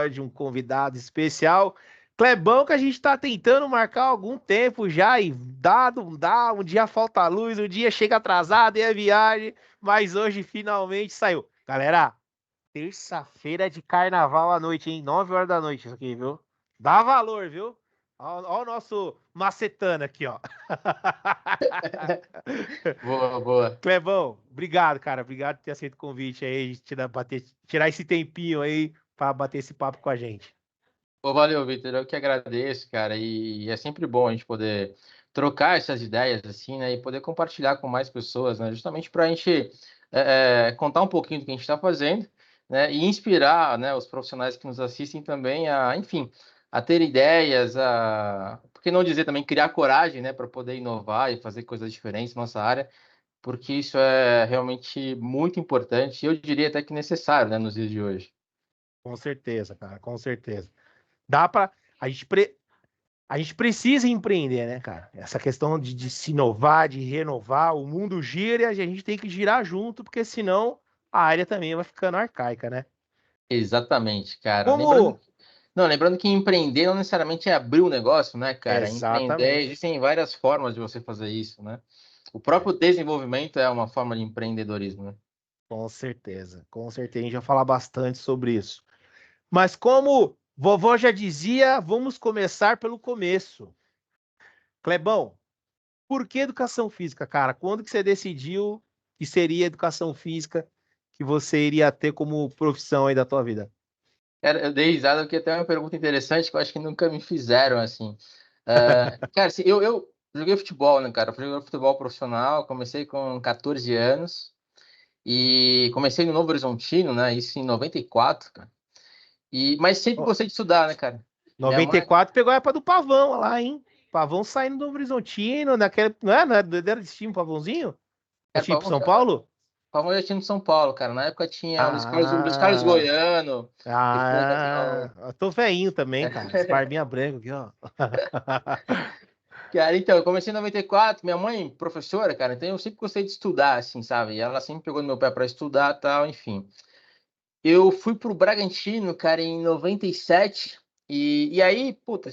episódio, um convidado especial. Clebão, que a gente tá tentando marcar há algum tempo já, e dá, não dá, um dia falta luz, um dia chega atrasado e é viagem, mas hoje finalmente saiu. Galera, terça-feira de carnaval à noite, hein? 9 horas da noite isso aqui, viu? Dá valor, viu? Ó o nosso macetano aqui, ó. Boa, boa. Clebão, obrigado, cara. Obrigado por ter aceito o convite aí, tirar esse tempinho aí pra bater esse papo com a gente. Pô, valeu, Vitor. Eu que agradeço, cara. E é sempre bom a gente poder trocar essas ideias, assim, né? E poder compartilhar com mais pessoas, né? Justamente para a gente contar um pouquinho do que a gente está fazendo, né? E inspirar, né, os profissionais que nos assistem também a, enfim, a ter ideias, por que não dizer também, criar coragem, né? Para poder inovar e fazer coisas diferentes na nossa área, porque isso é realmente muito importante e eu diria até que necessário, né, nos dias de hoje. Com certeza, cara, com certeza. Dá pra. A gente, a gente precisa empreender, né, cara? Essa questão de se inovar, de renovar, o mundo gira e a gente tem que girar junto, porque senão a área também vai ficando arcaica, né? Exatamente, cara. Como. Lembrando que empreender não necessariamente é abrir um negócio, né, cara? Empreender, Exatamente. existem várias formas de você fazer isso, né? O próprio desenvolvimento é uma forma de empreendedorismo, né? Com certeza, com certeza. A gente vai falar bastante sobre isso. Mas como vovó já dizia, vamos começar pelo começo. Clebão, por que educação física, cara? Quando que você decidiu que seria educação física que você iria ter como profissão aí da tua vida? Cara, eu dei risada porque até uma pergunta interessante que eu acho que nunca me fizeram, assim. Cara, assim, eu joguei futebol, né, cara? Eu joguei futebol profissional, comecei com 14 anos e comecei no Novo Horizontino, né? Isso em 94, cara. Mas sempre Ó, gostei de estudar, né, cara? Minha mãe 94 pegou a época do Pavão lá, hein? Pavão saindo do Horizontino, naquele. Não é? Não era desse time, Pavãozinho? O era time pro São Paulo? Palmeiras já tinha no São Paulo, cara. Na época tinha o Luiz Carlos Ah, Goiano, depois eu tô velhinho também, cara. As barbinhas brancas aqui, ó. Cara, então, eu comecei em 94, minha mãe, professora, cara, então eu sempre gostei de estudar, assim, sabe? E ela sempre pegou no meu pé para estudar e tal, enfim. Eu fui pro Bragantino, cara, em 97, e aí, puta,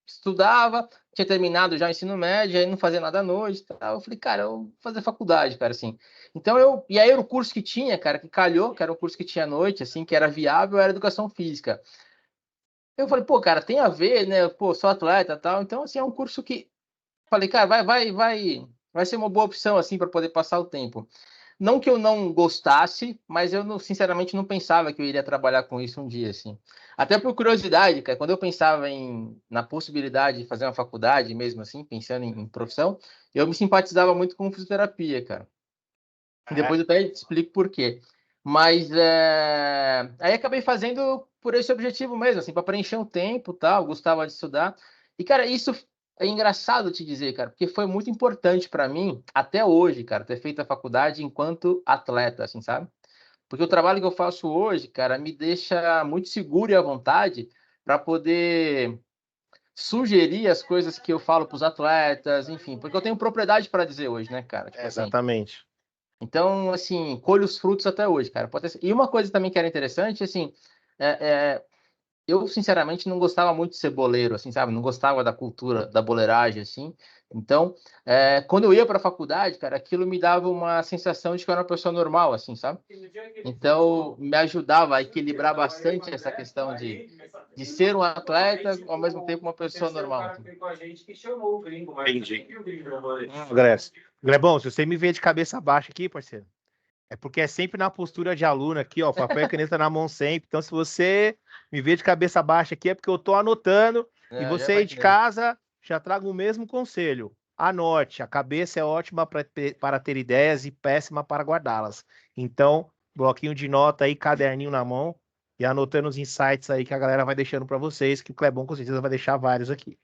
estudava, tinha terminado já o ensino médio, aí não fazia nada à noite e tal. Eu falei, cara, eu vou fazer faculdade, cara, assim. Então e aí era o curso que tinha, cara, que calhou, que era um curso que tinha à noite, assim, que era viável, era educação física. Eu falei, pô, cara, tem a ver, né? Pô, sou atleta e tal. Então, assim, é um curso que falei, cara, vai ser uma boa opção assim para poder passar o tempo. Não que eu não gostasse, mas eu não, sinceramente não pensava que eu iria trabalhar com isso um dia assim. Até por curiosidade, cara, quando eu pensava na possibilidade de fazer uma faculdade mesmo assim, pensando em profissão, eu me simpatizava muito com fisioterapia, cara. É. Depois eu até te explico por quê. Mas aí acabei fazendo por esse objetivo mesmo, assim, para preencher um tempo, tal, gostava de estudar. E cara, isso é engraçado te dizer, cara, porque foi muito importante para mim até hoje, cara, ter feito a faculdade enquanto atleta, assim, sabe? Porque o trabalho que eu faço hoje, cara, me deixa muito seguro e à vontade para poder sugerir as coisas que eu falo para os atletas, enfim, porque eu tenho propriedade para dizer hoje, né, cara? Tipo assim, Exatamente. então, assim, colho os frutos até hoje, cara. E uma coisa também que era interessante, assim, é, é, eu sinceramente não gostava muito de ser boleiro, assim, sabe? Não gostava da cultura da boleiragem, assim. Então, quando eu ia para a faculdade, cara, aquilo me dava uma sensação de que eu era uma pessoa normal, assim, sabe? Então, me ajudava a equilibrar bastante essa questão de ser um atleta, ao mesmo tempo uma pessoa normal. Entendi. Grécia. Glebão, se você me vê de cabeça baixa aqui, parceiro, é porque é sempre na postura de aluno aqui, ó, papel e caneta na mão sempre. Então, se você me vê de cabeça baixa aqui, é porque eu tô anotando. E Já você aí de imaginei. casa, já trago o mesmo conselho. Anote, a cabeça é ótima para ter ideias e péssima para guardá-las. Então, bloquinho de nota aí, caderninho na mão e anotando os insights aí que a galera vai deixando para vocês, que o Clebão com certeza vai deixar vários aqui.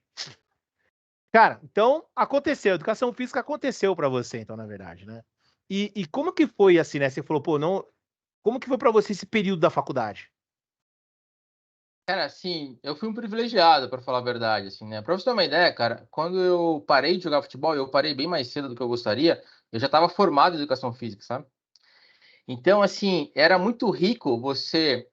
Cara, então aconteceu, educação física aconteceu para você, então, na verdade, né? E como que foi assim, né? Você falou, pô, não. Como que foi para você esse período da faculdade? Cara, assim, eu fui um privilegiado, para falar a verdade, assim, né? Pra você ter uma ideia, cara, quando eu parei de jogar futebol, eu parei bem mais cedo do que eu gostaria, eu já estava formado em educação física, sabe? Então, assim, era muito rico você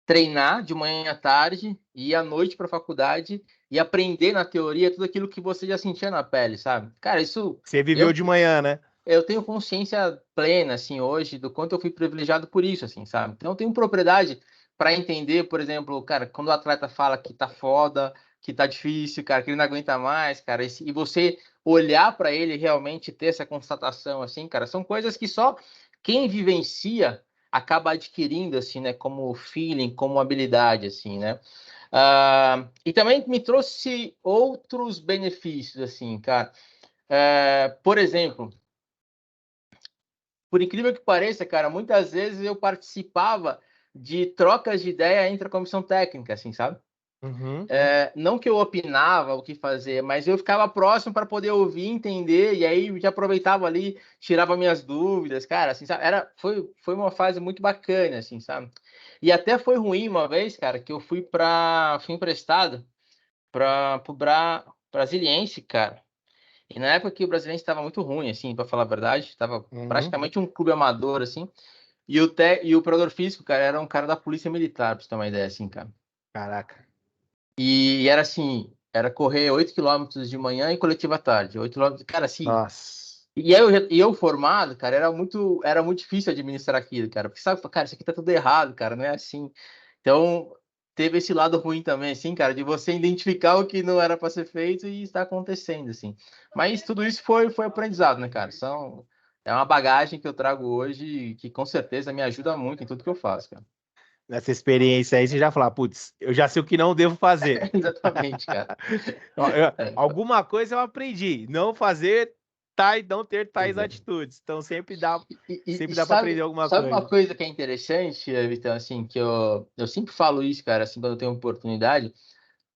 treinar de manhã e à tarde, ir à noite para a faculdade e aprender na teoria tudo aquilo que você já sentia na pele, sabe? Cara, isso Você viveu de manhã, né? eu tenho consciência plena, assim, hoje, do quanto eu fui privilegiado por isso, assim, sabe? Então, eu tenho propriedade para entender, por exemplo, cara, quando o atleta fala que tá foda, que tá difícil, cara, que ele não aguenta mais, cara, e você olhar para ele e realmente ter essa constatação, assim, cara, são coisas que só quem vivencia acaba adquirindo, assim, né, como feeling, como habilidade, assim, né? E também me trouxe outros benefícios, assim, cara. Por exemplo, por incrível que pareça, cara, muitas vezes eu participava de trocas de ideia entre a comissão técnica, assim, sabe? Uhum. Não que eu opinava o que fazer, mas eu ficava próximo para poder ouvir, entender, e aí já aproveitava ali, tirava minhas dúvidas, cara, assim, sabe? Foi uma fase muito bacana, assim, sabe? E até foi ruim uma vez, cara, que eu fui emprestado para o Brasiliense, cara. E na época que o Brasiliense estava muito ruim, assim, para falar a verdade, estava Uhum. praticamente um clube amador, assim. E o operador físico, cara, era um cara da Polícia Militar, pra você ter uma ideia, assim, cara. Caraca. E era assim, era correr 8 quilômetros de manhã e coletiva à tarde. 8 quilômetros, cara, assim. Nossa. E eu formado, cara, era muito difícil administrar aquilo, cara. Porque sabe, cara, isso aqui tá tudo errado, cara, não é assim. Então, teve esse lado ruim também, assim, cara, de você identificar o que não era para ser feito e está acontecendo, assim. Mas tudo isso foi aprendizado, né, cara? É uma bagagem que eu trago hoje que com certeza me ajuda muito em tudo que eu faço, cara. Nessa experiência aí, você já fala, putz, eu já sei o que não devo fazer. Exatamente, cara. É, Alguma coisa eu aprendi. Não fazer não ter tais exato. atitudes. Então E sempre dá para aprender alguma sabe uma coisa. coisa que é interessante, Vitão, assim, que eu sempre falo isso, cara, assim, quando eu tenho oportunidade,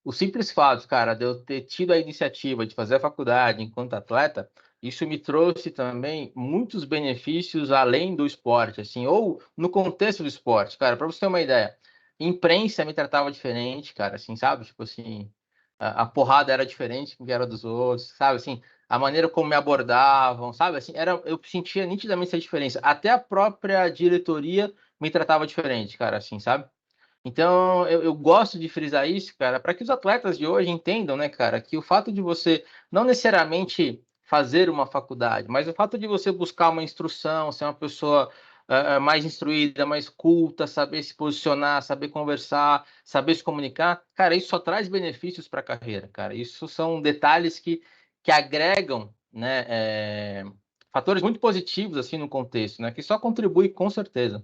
o simples fato, cara, de eu ter tido a iniciativa de fazer a faculdade enquanto atleta, isso me trouxe também muitos benefícios além do esporte, assim, ou no contexto do esporte, cara, para você ter uma ideia, imprensa me tratava diferente, cara, assim, sabe? Tipo assim, a porrada era diferente do que era dos outros, sabe? Assim, a maneira como me abordavam, sabe? Assim, eu sentia nitidamente essa diferença. Até a própria diretoria me tratava diferente, cara, assim, sabe? Então, eu gosto de frisar isso, cara, para que os atletas de hoje entendam, né, cara, que o fato de você não necessariamente fazer uma faculdade, mas o fato de você buscar uma instrução, ser uma pessoa mais instruída, mais culta, saber se posicionar, saber conversar, saber se comunicar, cara, isso só traz benefícios para a carreira, cara. Isso são detalhes que agregam, né, fatores muito positivos, assim, no contexto, né, que só contribui com certeza.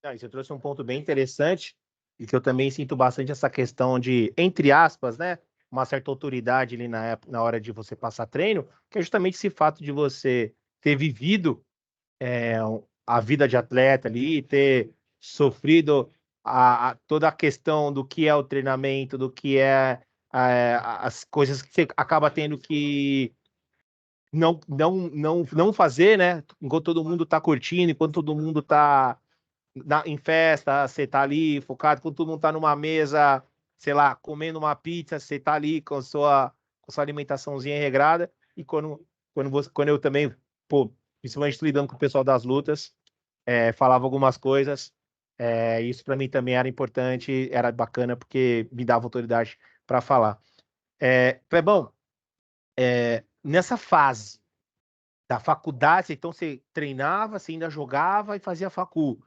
Ah, isso trouxe um ponto bem interessante e que eu também sinto bastante essa questão de, entre aspas, né, uma certa autoridade ali na hora de você passar treino, que é justamente esse fato de você ter vivido a vida de atleta ali, ter sofrido toda a questão do que é o treinamento, do que as coisas que você acaba tendo que não fazer, né? Enquanto todo mundo tá curtindo, enquanto todo mundo tá em festa, você tá ali focado, quando todo mundo tá numa mesa, sei lá, comendo uma pizza, você tá ali com sua alimentaçãozinha regrada, e quando eu também, pô, principalmente lidando com o pessoal das lutas, falava algumas coisas, isso para mim também era importante, era bacana, porque me dava autoridade para falar. Clebão, nessa fase da faculdade, então você treinava, você ainda jogava e fazia facul.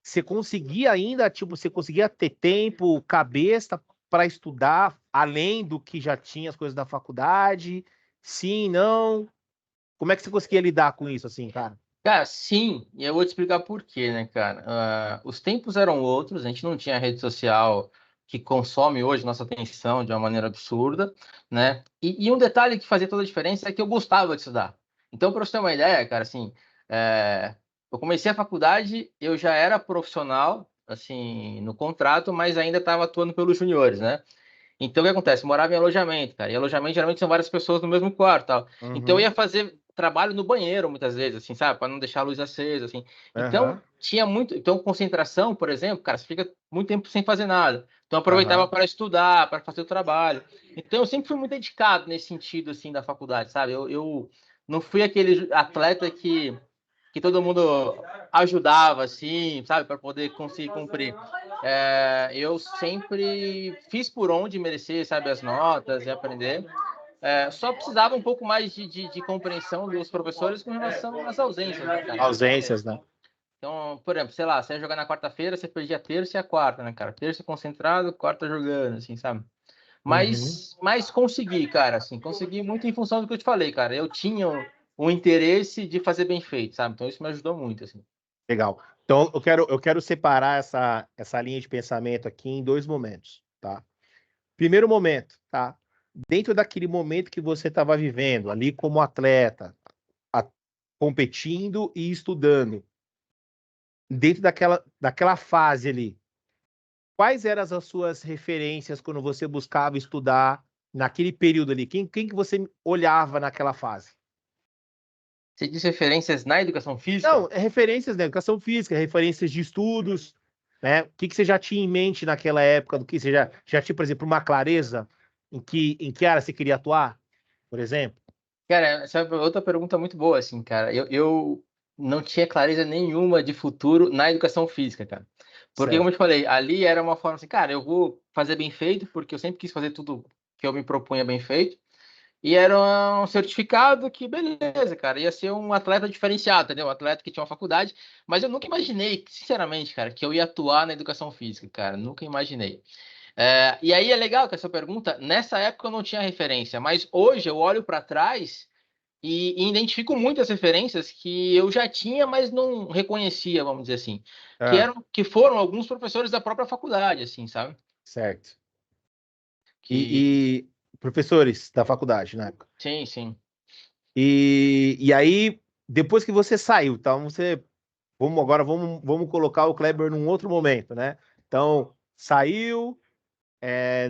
Você conseguia ainda, tipo, você conseguia ter tempo, cabeça para estudar, além do que já tinha as coisas da faculdade? Sim, não? Como é que você conseguia lidar com isso, assim, cara? Cara, sim, e eu vou te explicar por quê, né, cara? Os tempos eram outros, a gente não tinha rede social que consome hoje nossa atenção de uma maneira absurda, né? E um detalhe que fazia toda a diferença é que eu gostava de estudar. Então, para você ter uma ideia, cara, assim, eu comecei a faculdade, eu já era profissional, assim, no contrato, mas ainda estava atuando pelos juniores, né? Então, o que acontece? Eu morava em alojamento, cara. E alojamento geralmente são várias pessoas no mesmo quarto, tal. Então, eu Uhum, ia fazer trabalho no banheiro muitas vezes, assim, sabe? Para não deixar a luz acesa, assim. Então, aham, tinha muito. Então, concentração, por exemplo, cara, você fica muito tempo sem fazer nada. Então, eu aproveitava aham. para estudar, para fazer o trabalho. Então, eu sempre fui muito dedicado nesse sentido, assim, da faculdade, sabe? Eu não fui aquele atleta que que todo mundo ajudava, assim, sabe, para poder conseguir cumprir. Eu sempre fiz por onde merecer, sabe, as notas e aprender. Só precisava um pouco mais de compreensão dos professores com relação às ausências, né, cara? Ausências, né? Então, por exemplo, sei lá, você ia jogar na quarta-feira, você perdia a terça e a quarta, né, cara? Terça concentrado, quarta jogando, assim, sabe? Uhum. Mas consegui, cara, assim, consegui muito em função do que eu te falei, cara. Eu tinha um interesse de fazer bem feito, sabe? Então isso me ajudou muito, assim. Legal. Então, eu quero separar essa linha de pensamento aqui em dois momentos, tá? Primeiro momento, tá? Dentro daquele momento que você estava vivendo, ali como atleta, a- competindo e estudando, dentro daquela fase ali, quais eram as suas referências quando você buscava estudar naquele período ali? Quem que você olhava naquela fase? Você diz referências na educação física? Não, é referências na educação física, referências de estudos, né? O que você já tinha em mente naquela época, do que você já tinha, por exemplo, uma clareza em que área você queria atuar, por exemplo? Cara, essa é outra pergunta muito boa, assim, cara. Eu não tinha clareza nenhuma de futuro na educação física, cara. Porque, como eu Certo. te falei, ali era uma forma assim, cara, eu vou fazer bem feito, porque eu sempre quis fazer tudo que eu me propunha bem feito. E era um certificado que, beleza, cara, ia ser um atleta diferenciado, entendeu? Um atleta que tinha uma faculdade, mas eu nunca imaginei, sinceramente, cara, que eu ia atuar na educação física, cara, nunca imaginei. E aí é legal que essa pergunta, nessa época eu não tinha referência, mas hoje eu olho para trás e identifico muitas referências que eu já tinha, mas não reconhecia, vamos dizer assim, Ah, que foram alguns professores da própria faculdade, assim, sabe? certo. Que, E professores da faculdade, na época. sim, sim. E aí, depois que você saiu, então vamos colocar o Kleber num outro momento, né? Então, saiu,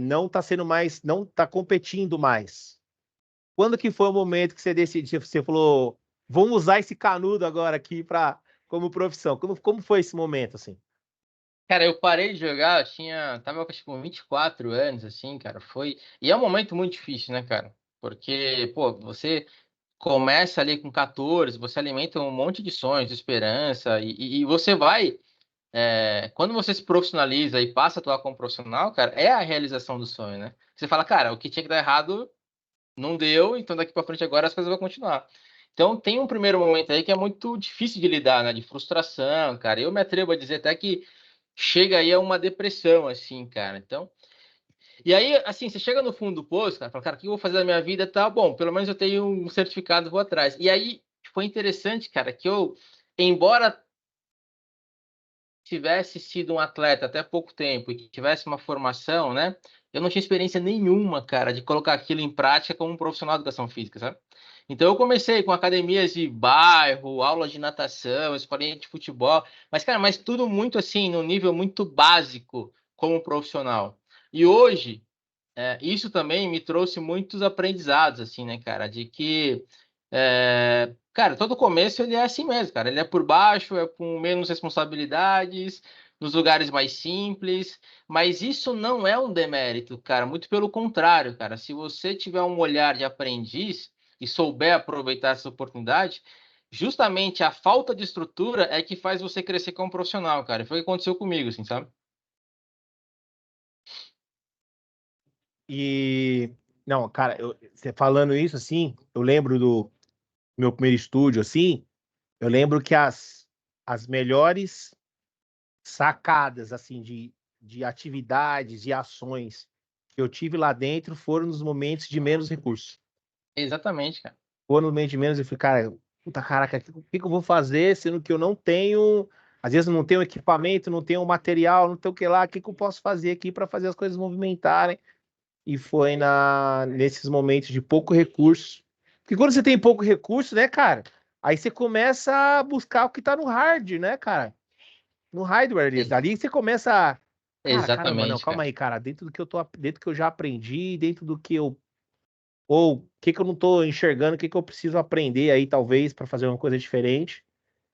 não está sendo mais, não está competindo mais. Quando que foi o momento que você decidiu, você falou, vamos usar esse canudo agora aqui como profissão? Como foi esse momento, assim? Cara, eu parei de jogar, tava acho que com 24 anos, assim, cara, e é um momento muito difícil, né, cara? Porque, pô, você começa ali com 14, você alimenta um monte de sonhos, de esperança, e você vai, quando você se profissionaliza e passa a atuar como profissional, cara, é a realização do sonho, né? Você fala, cara, o que tinha que dar errado não deu, então daqui pra frente agora as coisas vão continuar. Então tem um primeiro momento aí que é muito difícil de lidar, né? De frustração, cara. Eu me atrevo a dizer até que chega aí a uma depressão, assim, cara. Então, e aí, assim, você chega no fundo do poço, cara, fala, cara, o que eu vou fazer da minha vida? Tá bom, pelo menos eu tenho um certificado, vou atrás. E aí foi interessante, cara, que embora tivesse sido um atleta até pouco tempo e que tivesse uma formação, né? Eu não tinha experiência nenhuma, cara, de colocar aquilo em prática como um profissional de educação física, sabe? Então eu comecei com academias de bairro, aulas de natação, escolinha de futebol, mas, cara, mas tudo muito assim, num nível muito básico como profissional. E hoje, isso também me trouxe muitos aprendizados, assim, né, cara, de que cara, todo começo ele é assim mesmo, cara. Ele é por baixo, é com menos responsabilidades, nos lugares mais simples. Mas isso não é um demérito, cara. Muito pelo contrário, cara. Se você tiver um olhar de aprendiz e souber aproveitar essa oportunidade, justamente a falta de estrutura é que faz você crescer como profissional, cara. Foi o que aconteceu comigo, assim, sabe? E, não, cara, você falando isso, assim, eu lembro do meu primeiro estúdio, assim, eu lembro que as melhores sacadas, assim, de atividades e ações que eu tive lá dentro foram nos momentos de menos recursos. Exatamente, cara. Foram nos momentos de menos, eu falei, cara, puta caraca, o que eu vou fazer, sendo que eu não tenho, às vezes eu não tenho equipamento, não tenho material, não tenho o que lá, o que que eu posso fazer aqui para fazer as coisas movimentarem? E foi nesses momentos de pouco recurso. Porque quando você tem pouco recurso, né, cara? Aí você começa a buscar o que tá no hard, né, cara? No hardware ali. E- Dali você começa a. Cara, caramba, não, Exatamente, calma cara. aí, cara. Dentro do que eu já aprendi, dentro do que eu. Ou o que que eu não tô enxergando, o que que eu preciso aprender aí, talvez, para fazer uma coisa diferente.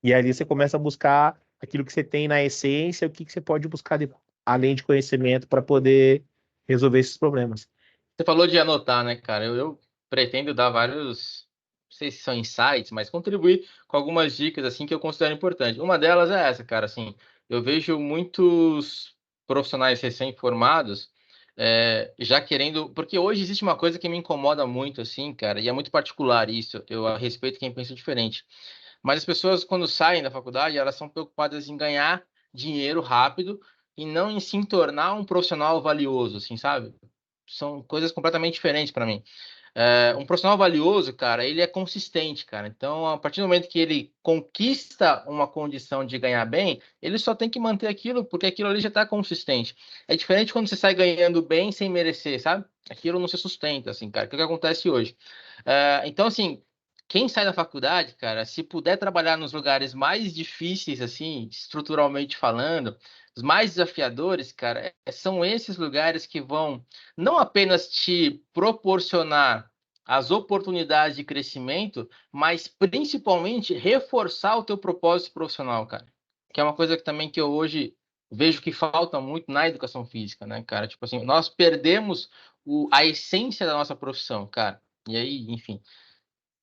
E ali você começa a buscar aquilo que você tem na essência, o que que você pode buscar além de conhecimento para poder resolver esses problemas. Você falou de anotar, né, cara? Eu pretendo dar vários sei se são insights, mas contribuir com algumas dicas assim que eu considero importante. Uma delas é essa, cara, assim, eu vejo muitos profissionais recém-formados já querendo, porque hoje existe uma coisa que me incomoda muito, assim, cara, e é muito particular isso. Eu respeito quem pensa diferente. Mas as pessoas, quando saem da faculdade, elas são preocupadas em ganhar dinheiro rápido e não em se tornar um profissional valioso, assim, sabe? São coisas completamente diferentes para mim. Um profissional valioso, cara, ele é consistente, cara. Então, a partir do momento que ele conquista uma condição de ganhar bem, ele só tem que manter aquilo, porque aquilo ali já está consistente. É diferente quando você sai ganhando bem sem merecer, sabe? Aquilo não se sustenta, assim, cara. Que é o que acontece hoje? Então, assim, quem sai da faculdade, cara, se puder trabalhar nos lugares mais difíceis, assim, estruturalmente falando, os mais desafiadores, cara, são esses lugares que vão não apenas te proporcionar as oportunidades de crescimento, mas principalmente reforçar o teu propósito profissional, cara. Que é uma coisa que também que eu hoje vejo que falta muito na educação física, né, cara? Tipo assim, nós perdemos a essência da nossa profissão, cara. E aí, enfim,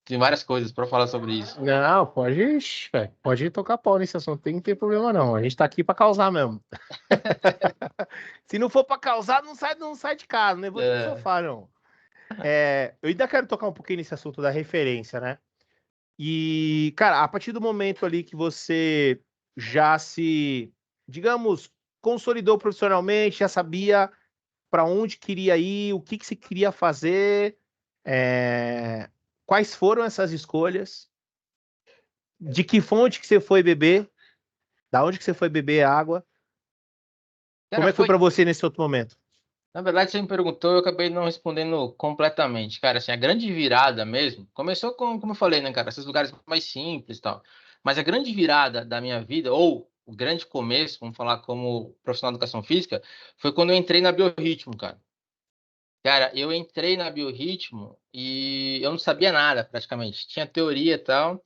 tem várias coisas para falar sobre isso. Não, pode tocar pau nesse assunto, não tem problema não. A gente tá aqui pra causar mesmo. Se não for pra causar, não sai de casa, não levanta do É, sofá, não. Eu ainda quero tocar um pouquinho nesse assunto da referência, né? E, cara, a partir do momento ali que você já se, digamos, consolidou profissionalmente, já sabia para onde queria ir, o que que você queria fazer, é, quais foram essas escolhas, de que fonte que você foi beber, da onde que você foi beber água, como cara, é que foi foi. para você nesse outro momento? Na verdade, você me perguntou, eu acabei não respondendo completamente. Cara, assim, a grande virada mesmo começou com, como eu falei, né, cara, esses lugares mais simples e tal. Mas a grande virada da minha vida, ou o grande começo, vamos falar como profissional de educação física, foi quando eu entrei na Biorritmo, cara. Cara, eu entrei na Biorritmo e eu não sabia nada, praticamente. Tinha teoria e tal.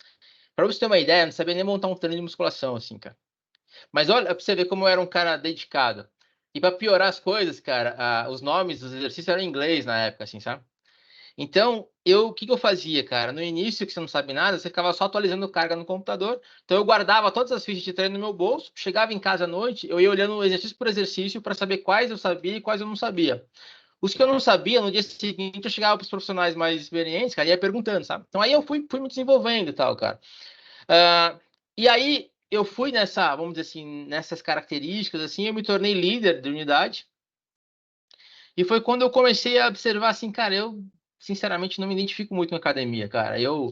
Pra você ter uma ideia, eu não sabia nem montar um treino de musculação, assim, cara. Mas olha, pra você ver como eu era um cara dedicado. E pra piorar as coisas, cara, os nomes dos exercícios eram em inglês na época, assim, sabe? Então, o que que eu fazia, cara? No início, que você não sabe nada, você ficava só atualizando carga no computador. Então, eu guardava todas as fichas de treino no meu bolso, chegava em casa à noite, eu ia olhando exercício por exercício para saber quais eu sabia e quais eu não sabia. Os que eu não sabia, no dia seguinte, eu chegava para os profissionais mais experientes, cara, e ia perguntando, sabe? Então, aí eu fui me desenvolvendo e tal, cara. Ah, e aí eu fui nessa, vamos dizer assim, nessas características, assim, eu me tornei líder de unidade. E foi quando eu comecei a observar, assim, cara, eu sinceramente não me identifico muito com academia, cara. Eu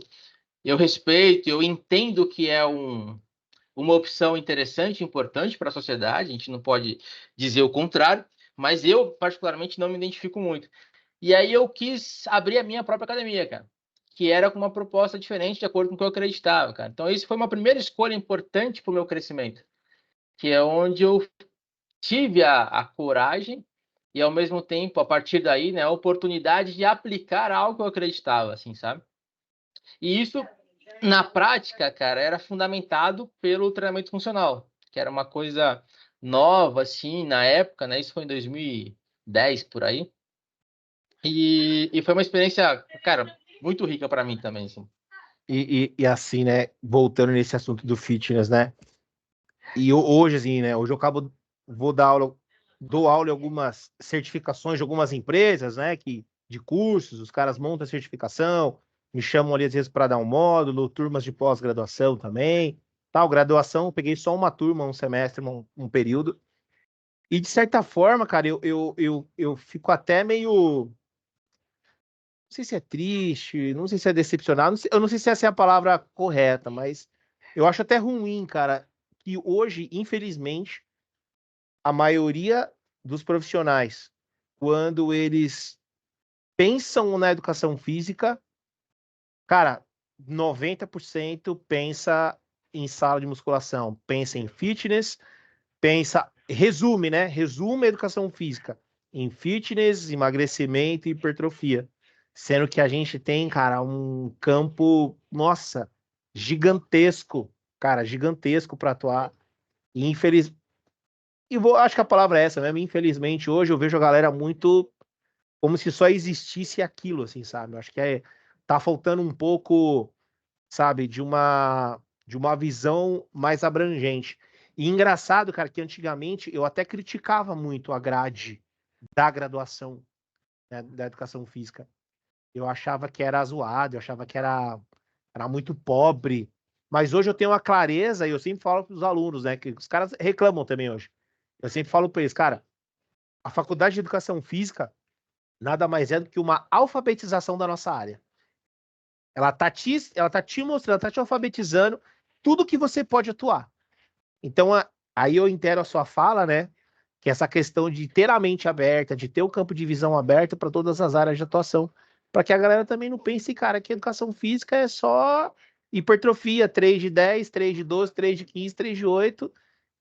respeito, eu entendo que é uma opção interessante, importante para a sociedade, a gente não pode dizer o contrário, mas eu, particularmente, não me identifico muito. E aí eu quis abrir a minha própria academia, cara, que era com uma proposta diferente de acordo com o que eu acreditava, cara. Então, isso foi uma primeira escolha importante para o meu crescimento, que é onde eu tive a coragem e, ao mesmo tempo, a partir daí, né, a oportunidade de aplicar algo que eu acreditava, assim, sabe? E isso, na prática, cara, era fundamentado pelo treinamento funcional, que era uma coisa nova, assim, na época, né? Isso foi em 2010, por aí. E foi uma experiência, cara, muito rica para mim também, assim. E assim, né, voltando nesse assunto do fitness, né? E hoje, assim, né? Hoje eu vou dar aula, dou aula em algumas certificações de algumas empresas, né? De cursos, os caras montam a certificação, me chamam ali às vezes para dar um módulo, turmas de pós-graduação também. Tal, graduação, eu peguei só uma turma, um semestre, um período. E de certa forma, cara, eu fico até meio. Não sei se é triste, não sei se é decepcionado, eu não sei se essa é a palavra correta, mas eu acho até ruim, cara, que hoje, infelizmente, a maioria dos profissionais, quando eles pensam na educação física, cara, 90% pensa em sala de musculação, pensa em fitness, resume, né? Resume a educação física em fitness, emagrecimento e hipertrofia. Sendo que a gente tem, cara, um campo, nossa, gigantesco, cara, gigantesco para atuar. E acho que a palavra é essa mesmo. Infelizmente, hoje eu vejo a galera muito como se só existisse aquilo, assim, sabe? Eu acho que tá faltando um pouco, sabe, de uma visão mais abrangente. E engraçado, cara, que antigamente eu até criticava muito a grade da graduação, né, da educação física. Eu achava que era zoado, eu achava que era muito pobre. Mas hoje eu tenho uma clareza e eu sempre falo para os alunos, né, que os caras reclamam também hoje. Eu sempre falo para eles, cara, a faculdade de educação física nada mais é do que uma alfabetização da nossa área. Ela tá te mostrando, ela tá te alfabetizando tudo que você pode atuar. Então, aí eu entendo a sua fala, né? Que essa questão de ter a mente aberta, de ter o campo de visão aberto para todas as áreas de atuação, para que a galera também não pense, cara, que educação física é só hipertrofia, 3 de 10, 3 de 12, 3 de 15, 3 de 8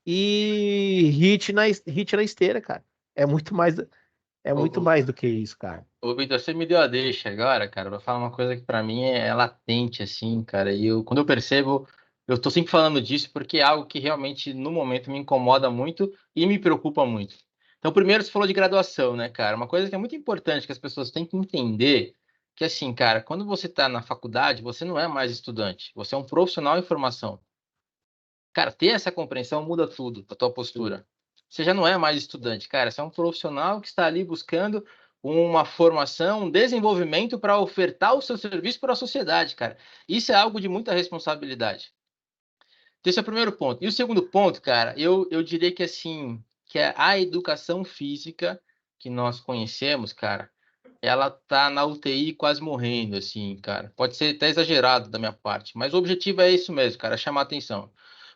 e hit na esteira, cara. É muito Ô, mais do que isso, cara. Vitor, você me deu a deixa agora, cara, pra falar uma coisa que pra mim é latente, assim, cara. E quando eu percebo, eu tô sempre falando disso porque é algo que realmente, no momento, me incomoda muito e me preocupa muito. Então, primeiro, você falou de graduação, né, cara? Uma coisa que é muito importante que as pessoas têm que entender que, assim, cara, quando você tá na faculdade, você não é mais estudante, você é um profissional em formação. Cara, ter essa compreensão muda tudo, a tua postura. Você já não é mais estudante, cara, você é um profissional que está ali buscando uma formação, um desenvolvimento para ofertar o seu serviço para a sociedade, cara. Isso é algo de muita responsabilidade. Então, esse é o primeiro ponto. E o segundo ponto, cara, eu diria que assim, que é a educação física que nós conhecemos, cara, ela tá na UTI quase morrendo, assim, cara. Pode ser até exagerado da minha parte, mas o objetivo é isso mesmo, cara, chamar atenção.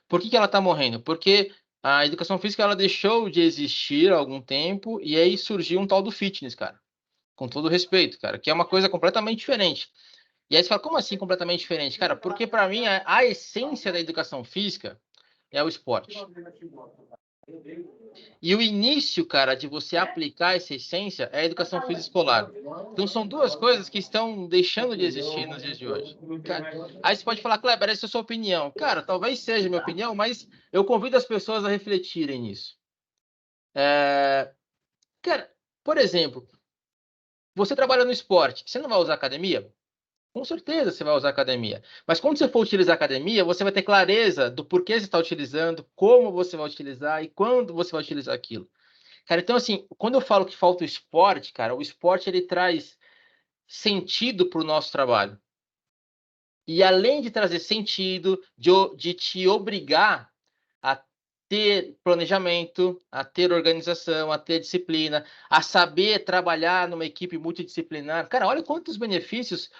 Por que ela está morrendo? Porque a educação física ela deixou de existir há algum tempo e aí surgiu um tal do fitness, cara. Com todo respeito, cara, que é uma coisa completamente diferente. E aí você fala, como assim completamente diferente? Cara, porque para mim a essência da educação física é o esporte. E o início, cara, de você aplicar essa essência é a educação física escolar. Então são duas coisas que estão deixando de existir nos dias de hoje. Cara, aí você pode falar, Kleber, essa é a sua opinião. Cara, talvez seja minha opinião, mas eu convido as pessoas a refletirem nisso. Cara, por exemplo, você trabalha no esporte, você não vai usar academia? Com certeza você vai usar academia. Mas quando você for utilizar academia, você vai ter clareza do porquê você está utilizando, como você vai utilizar e quando você vai utilizar aquilo. Cara, então assim, quando eu falo que falta o esporte, cara, o esporte ele traz sentido para o nosso trabalho. E além de trazer sentido, de te obrigar a ter planejamento, a ter organização, a ter disciplina, a saber trabalhar numa equipe multidisciplinar. Cara, olha quantos benefícios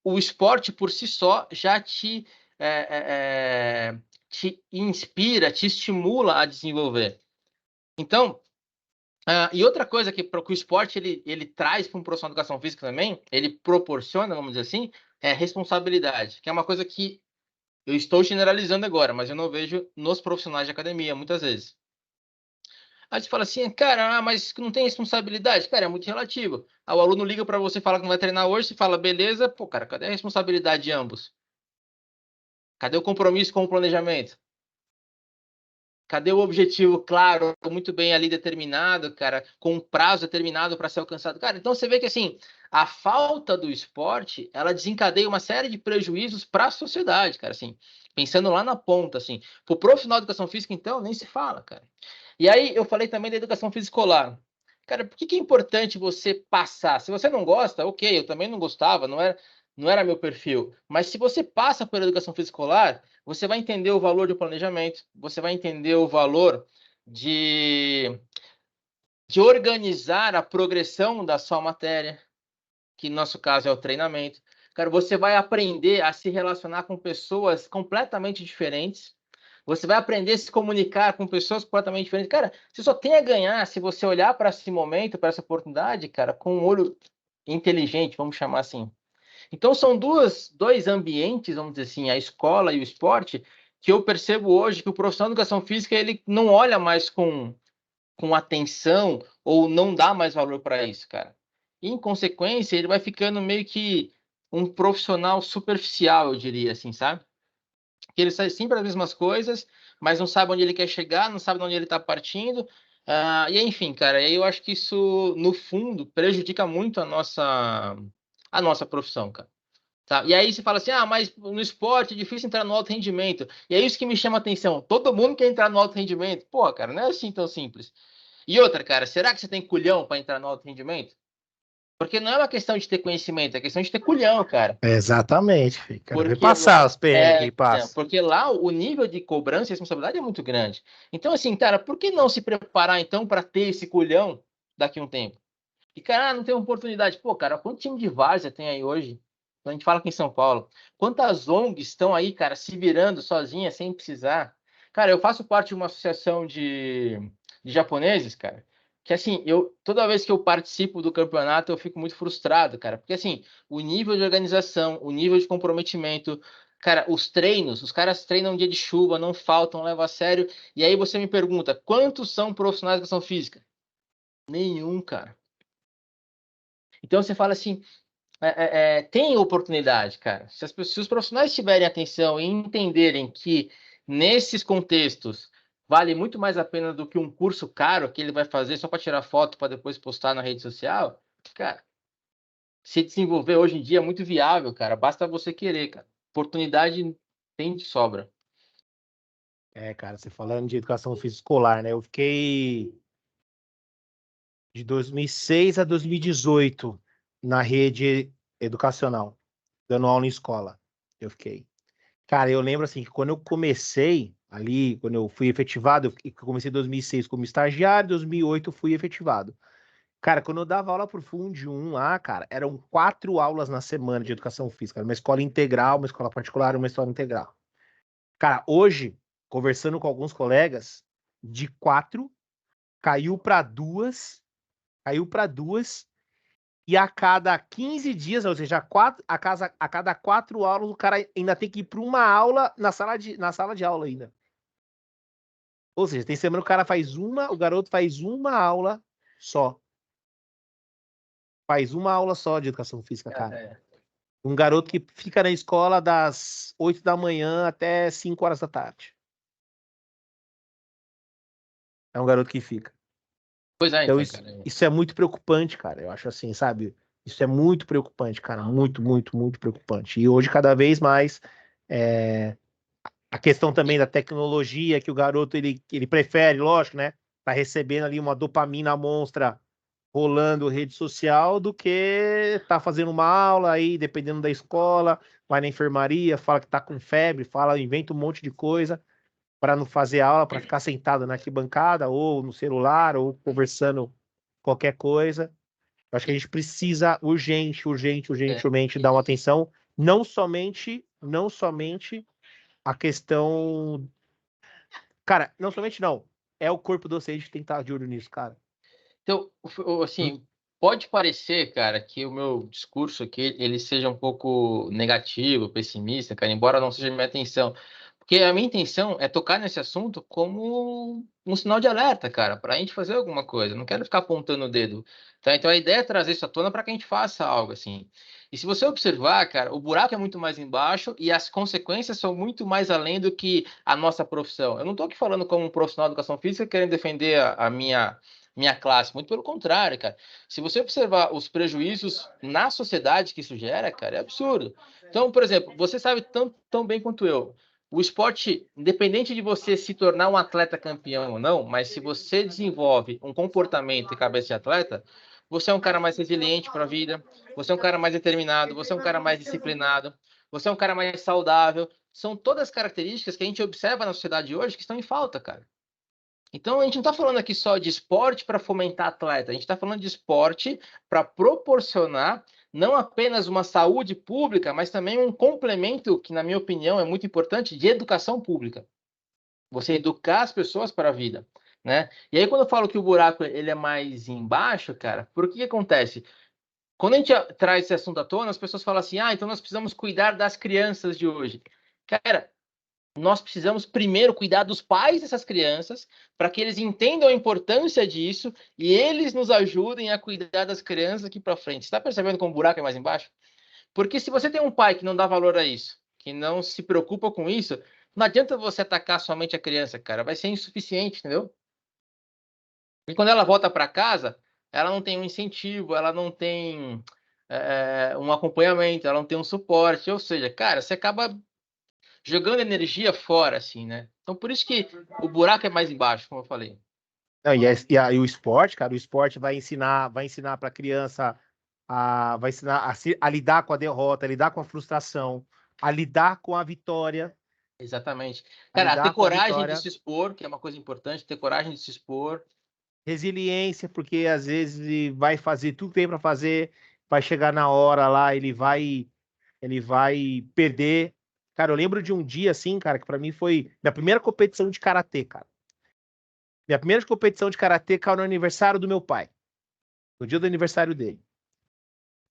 o esporte por si só já te inspira, te estimula a desenvolver. Então, e outra coisa que o esporte ele traz para um profissional de educação física também, ele proporciona, vamos dizer assim, é responsabilidade, que é uma coisa que eu estou generalizando agora, mas eu não vejo nos profissionais de academia muitas vezes. Aí você fala assim, cara, mas não tem responsabilidade? Cara, é muito relativo. O aluno liga para você e fala que não vai treinar hoje, você fala, beleza, pô, cara, cadê a responsabilidade de ambos? Cadê o compromisso com o planejamento? Cadê o objetivo claro, muito bem ali determinado, cara, com um prazo determinado para ser alcançado? Cara, então você vê que assim, a falta do esporte, ela desencadeia uma série de prejuízos para a sociedade, cara, assim, pensando lá na ponta, assim. Pro profissional de educação física, então, nem se fala, cara. E aí eu falei também da educação física escolar. Cara, por que é importante você passar? Se você não gosta, ok, eu também não gostava, não era meu perfil. Mas se você passa pela educação física escolar, você vai entender o valor do planejamento, você vai entender o valor de, de organizar a progressão da sua matéria, que no nosso caso é o treinamento. Cara, você vai aprender a se relacionar com pessoas completamente diferentes. Você vai aprender a se comunicar com pessoas completamente diferentes. Cara, você só tem a ganhar se você olhar para esse momento, para essa oportunidade, cara, com um olho inteligente, vamos chamar assim. Então, são dois ambientes, vamos dizer assim, a escola e o esporte, que eu percebo hoje que o profissional de educação física ele não olha mais com atenção ou não dá mais valor para isso, cara. E, em consequência, ele vai ficando meio que um profissional superficial, eu diria assim, sabe? Que ele faz sempre as mesmas coisas, mas não sabe onde ele quer chegar, não sabe de onde ele está partindo. E enfim, cara, eu acho que isso, no fundo, prejudica muito a nossa profissão, cara. Tá? E aí você fala assim, mas no esporte é difícil entrar no alto rendimento. E é isso que me chama a atenção. Todo mundo quer entrar no alto rendimento. Pô, cara, não é assim tão simples. E outra, cara, será que você tem culhão para entrar no alto rendimento? Porque não é uma questão de ter conhecimento, é questão de ter culhão, cara. Exatamente, filho. Quero ver Porque passar os perrengues que ele então, passa. porque lá o nível de cobrança e responsabilidade é muito grande. Então, assim, cara, por que não se preparar, então, para ter esse culhão daqui a um tempo? E, cara, não tem oportunidade. Pô, cara, quanto time de várzea tem aí hoje? A gente fala aqui em São Paulo. Quantas ONGs estão aí, cara, se virando sozinhas, sem precisar? Cara, eu faço parte de uma associação de japoneses, cara, que assim, toda vez que eu participo do campeonato, eu fico muito frustrado, cara, porque assim, o nível de organização, o nível de comprometimento, cara, os treinos, os caras treinam dia de chuva, não faltam, levam a sério, e aí você me pergunta, quantos são profissionais de educação física? Nenhum, cara. Então você fala assim, tem oportunidade, cara. Se os profissionais tiverem atenção e entenderem que nesses contextos vale muito mais a pena do que um curso caro que ele vai fazer só para tirar foto para depois postar na rede social, cara, se desenvolver hoje em dia é muito viável, cara. Basta você querer, cara. Oportunidade tem de sobra. Cara, você falando de educação física escolar, né? Eu fiquei de 2006 a 2018 na rede educacional, dando aula em escola. Eu fiquei. Cara, eu lembro assim que quando eu comecei ali, quando eu fui efetivado, eu comecei em 2006 como estagiário, em 2008 eu fui efetivado. Cara, quando eu dava aula pro Fundi 1 lá, cara, eram 4 aulas na semana de educação física. Era uma escola integral, uma escola particular, uma escola integral. Cara, hoje, conversando com alguns colegas, de 4 caiu para 2, caiu para 2, e a cada 15 dias, ou seja, a cada 4 aulas, o cara ainda tem que ir para uma aula na sala de aula ainda. Ou seja, tem semana que o garoto faz uma aula só. Faz uma aula só de educação física, cara. É. Um garoto que fica na escola das 8 da manhã até 5 horas da tarde. É um garoto que fica. Pois é, Então, então, isso, cara. isso é muito preocupante, cara. Eu acho assim, sabe? Isso é muito preocupante, cara. Muito, muito, muito preocupante. E hoje, cada vez mais, é, a questão também da tecnologia, que o garoto ele prefere, lógico, né? Tá recebendo ali uma dopamina monstra rolando rede social do que tá fazendo uma aula aí, dependendo da escola, vai na enfermaria, fala que tá com febre, fala, inventa um monte de coisa para não fazer aula, para ficar sentado na arquibancada ou no celular ou conversando qualquer coisa. Eu acho que a gente precisa urgente, urgente, urgente, É. urgente dar uma atenção, não somente a questão, cara, não somente não, é o corpo docente que tem que estar de olho nisso, cara. Então, assim, pode parecer, cara, que o meu discurso aqui ele seja um pouco negativo, pessimista, cara, embora não seja minha intenção. Porque a minha intenção é tocar nesse assunto como um sinal de alerta, cara, para a gente fazer alguma coisa. Não quero ficar apontando o dedo, tá? Então a ideia é trazer isso à tona para que a gente faça algo assim. E se você observar, cara, o buraco é muito mais embaixo e as consequências são muito mais além do que a nossa profissão. Eu não estou aqui falando como um profissional de educação física querendo defender a minha classe. Muito pelo contrário, cara. Se você observar os prejuízos na sociedade que isso gera, cara, é absurdo. Então, por exemplo, você sabe tão bem quanto eu. O esporte, independente de você se tornar um atleta campeão ou não, mas se você desenvolve um comportamento e cabeça de atleta, você é um cara mais resiliente para a vida, você é um cara mais determinado, você é um cara mais disciplinado, você é um cara mais saudável. São todas características que a gente observa na sociedade hoje que estão em falta, cara. Então, a gente não está falando aqui só de esporte para fomentar atleta, a gente está falando de esporte para proporcionar não apenas uma saúde pública, mas também um complemento, que, na minha opinião, é muito importante, de educação pública. Você educar as pessoas para a vida, né? E aí, quando eu falo que o buraco ele é mais embaixo, cara, por que acontece? Quando a gente traz esse assunto à tona, as pessoas falam assim, então nós precisamos cuidar das crianças de hoje. Cara, nós precisamos primeiro cuidar dos pais dessas crianças, para que eles entendam a importância disso e eles nos ajudem a cuidar das crianças aqui para frente. Você está percebendo como o buraco é mais embaixo? Porque se você tem um pai que não dá valor a isso, que não se preocupa com isso, não adianta você atacar somente a criança, cara. Vai ser insuficiente, entendeu? E quando ela volta para casa, ela não tem um incentivo, ela não tem um acompanhamento, ela não tem um suporte, ou seja, cara, você acaba jogando energia fora, assim, né? Então, por isso que o buraco é mais embaixo, como eu falei. Não, e o esporte, cara, o esporte vai ensinar para a criança vai ensinar a lidar com a derrota, a lidar com a frustração, a lidar com a vitória, Exatamente. a Cara, ter lidar com a coragem de vitória, se expor, que é uma coisa importante, ter coragem de se expor. resiliência, porque às vezes ele vai fazer tudo que tem para fazer, vai chegar na hora lá, ele vai perder. Cara, eu lembro de um dia assim, cara, que para mim foi minha primeira competição de karatê, cara. Minha primeira competição de karatê caiu no aniversário do meu pai, no dia do aniversário dele.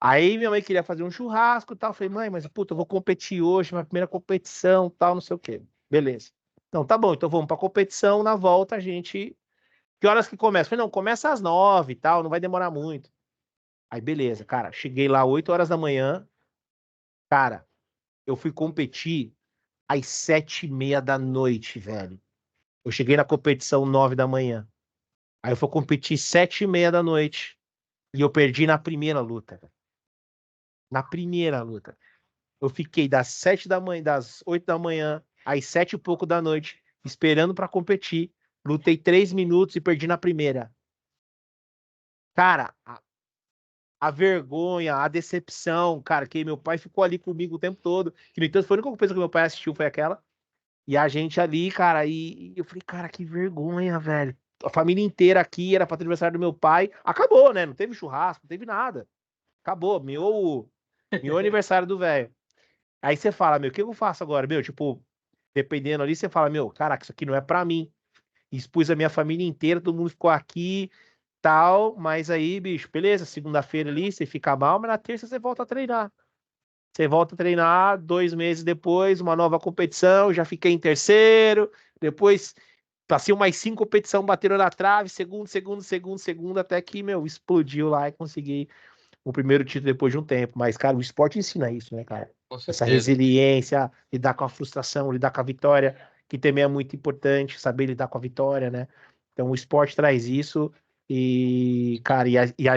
Aí minha mãe queria fazer um churrasco e tal. Eu falei, mãe, mas puta, eu vou competir hoje, minha primeira competição, tal, não sei o quê. Beleza. Não, tá bom, então vamos pra competição, na volta a gente. Que horas que começa? Eu falei, não, começa às 9 e tal, não vai demorar muito. Aí, beleza, cara, cheguei lá 8 horas da manhã, cara, eu fui competir às 7h30 da noite, velho. Eu cheguei na competição 9 da manhã. Aí eu fui competir 7h30 da noite. E eu perdi na primeira luta, velho. Na primeira luta. Eu fiquei das 7 da manhã, das 8 da manhã, às 7 e pouco da noite, esperando pra competir. Lutei 3 minutos e perdi na primeira. Cara, a vergonha, a decepção, cara, que meu pai ficou ali comigo o tempo todo. Que, no entanto, foi a única coisa que meu pai assistiu, foi aquela. E a gente ali, cara, e eu falei, cara, que vergonha, velho. A família inteira aqui era para ter aniversário do meu pai. Acabou, né? Não teve churrasco, não teve nada. Acabou, meu aniversário do velho. Aí você fala, meu, o que eu faço agora? Meu, tipo, dependendo ali, você fala, meu, caraca, isso aqui não é pra mim. Expus a minha família inteira, todo mundo ficou aqui, tal, mas aí, bicho, beleza, segunda-feira ali, você fica mal, mas na terça você volta a treinar. Você volta a treinar, 2 meses depois, uma nova competição, já fiquei em terceiro, depois passei umas 5 competições, bateram na trave, segundo, até que, meu, explodiu lá e consegui o primeiro título depois de um tempo. Mas, cara, o esporte ensina isso, né, cara? Com Essa certeza. resiliência, lidar com a frustração, lidar com a vitória, que também é muito importante, saber lidar com a vitória, né? Então, o esporte traz isso e, cara,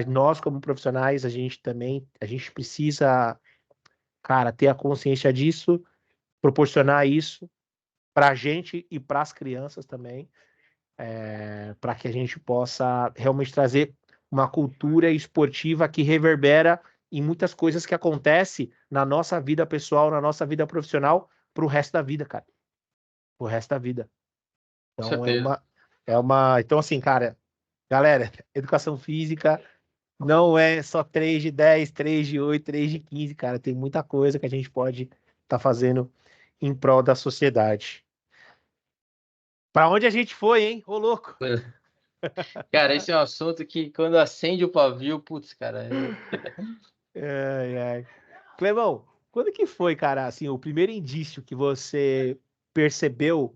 nós como profissionais, a gente precisa, cara, ter a consciência disso, proporcionar isso pra gente e para as crianças também, para que a gente possa realmente trazer uma cultura esportiva que reverbera em muitas coisas que acontecem na nossa vida pessoal, na nossa vida profissional, pro resto da vida, cara. Pro resto da vida. Com Então certeza. então assim, cara, galera, educação física não é só 3 de 10, 3 de 8, 3 de 15, cara. Tem muita coisa que a gente pode estar fazendo em prol da sociedade. Pra onde a gente foi, hein? Ô, louco! Cara, esse é um assunto que quando acende o pavio, putz, cara, Ai, ai. Clebão, quando que foi, cara, assim, o primeiro indício que você percebeu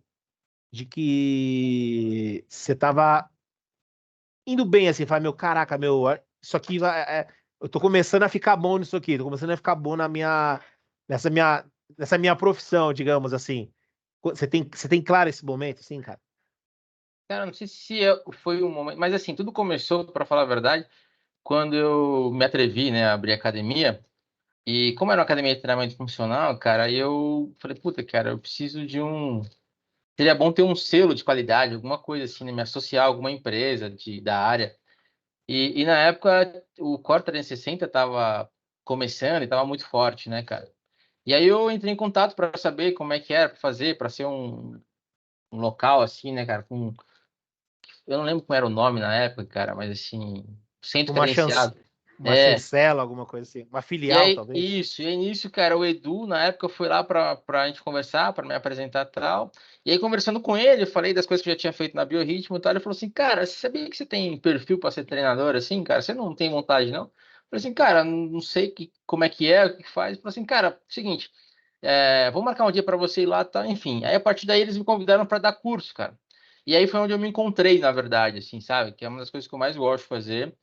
de que você tava indo bem, assim, fala, meu, caraca, meu, isso aqui eu tô começando a ficar bom nisso aqui, tô começando a ficar bom nessa minha, nessa minha profissão, digamos assim. Você tem claro esse momento, assim, cara? cara, não sei se foi um momento, mas assim, tudo começou, para falar a verdade, quando eu me atrevi, né, a abrir academia. E como era uma academia de treinamento funcional, cara, aí eu falei, puta, cara, eu preciso de um. Seria bom ter um selo de qualidade, alguma coisa assim, né? Me associar a alguma empresa da área. E na época o Core 360 estava começando e estava muito forte, né, cara? E aí eu entrei em contato para saber como é que era para fazer, para ser um local assim, né, cara? Eu não lembro como era o nome na época, cara, mas assim, centro Uma chance, credenciado. uma É. chancela, alguma coisa assim, uma E filial, aí, talvez. isso, e aí nisso, cara, o Edu, na época, foi lá pra a gente conversar, pra me apresentar e tal. E aí, conversando com ele, eu falei das coisas que eu já tinha feito na Biorritmo e tal. Ele falou assim, cara, você sabia que você tem perfil pra ser treinador assim, cara? Você não tem vontade, não? Eu falei assim, cara, não sei como é, o que faz. Ele falou assim, cara, seguinte, vou marcar um dia pra você ir lá, tá? Enfim. Aí, a partir daí, eles me convidaram pra dar curso, cara. E aí foi onde eu me encontrei, na verdade, assim, sabe? Que é uma das coisas que eu mais gosto de fazer.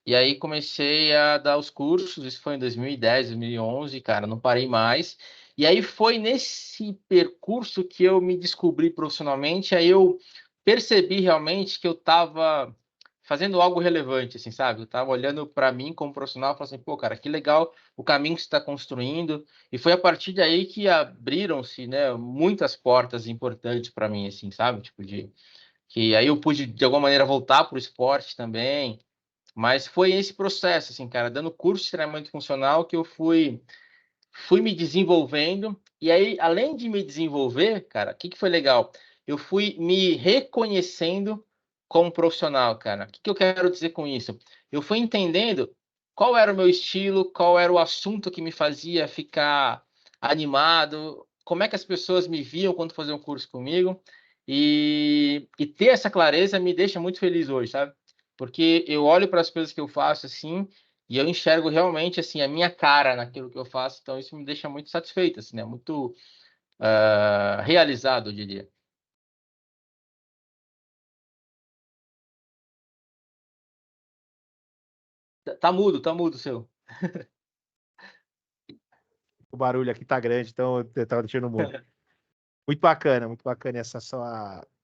E aí comecei a dar os cursos, isso foi em 2010, 2011, cara, não parei mais. E aí foi nesse percurso que eu me descobri profissionalmente, aí eu percebi realmente que eu estava fazendo algo relevante, assim, sabe? Eu tava olhando para mim como profissional, falando assim, pô, cara, que legal o caminho que você está construindo. E foi a partir daí que abriram-se, né, muitas portas importantes para mim, assim, sabe? Tipo, que aí eu pude, de alguma maneira, voltar para o esporte também. Mas foi esse processo, assim, cara, dando curso de treinamento funcional que eu fui me desenvolvendo. E aí, além de me desenvolver, cara, o que foi legal? Eu fui me reconhecendo como profissional, cara. O que eu quero dizer com isso? Eu fui entendendo qual era o meu estilo, qual era o assunto que me fazia ficar animado, como é que as pessoas me viam quando faziam curso comigo. E ter essa clareza me deixa muito feliz hoje, sabe? Porque eu olho para as coisas que eu faço assim e eu enxergo realmente assim a minha cara naquilo que eu faço, então isso me deixa muito satisfeito, assim, né? Muito realizado, eu diria. Tá mudo o seu. O barulho aqui tá grande, então eu tava deixando mudo. Muito bacana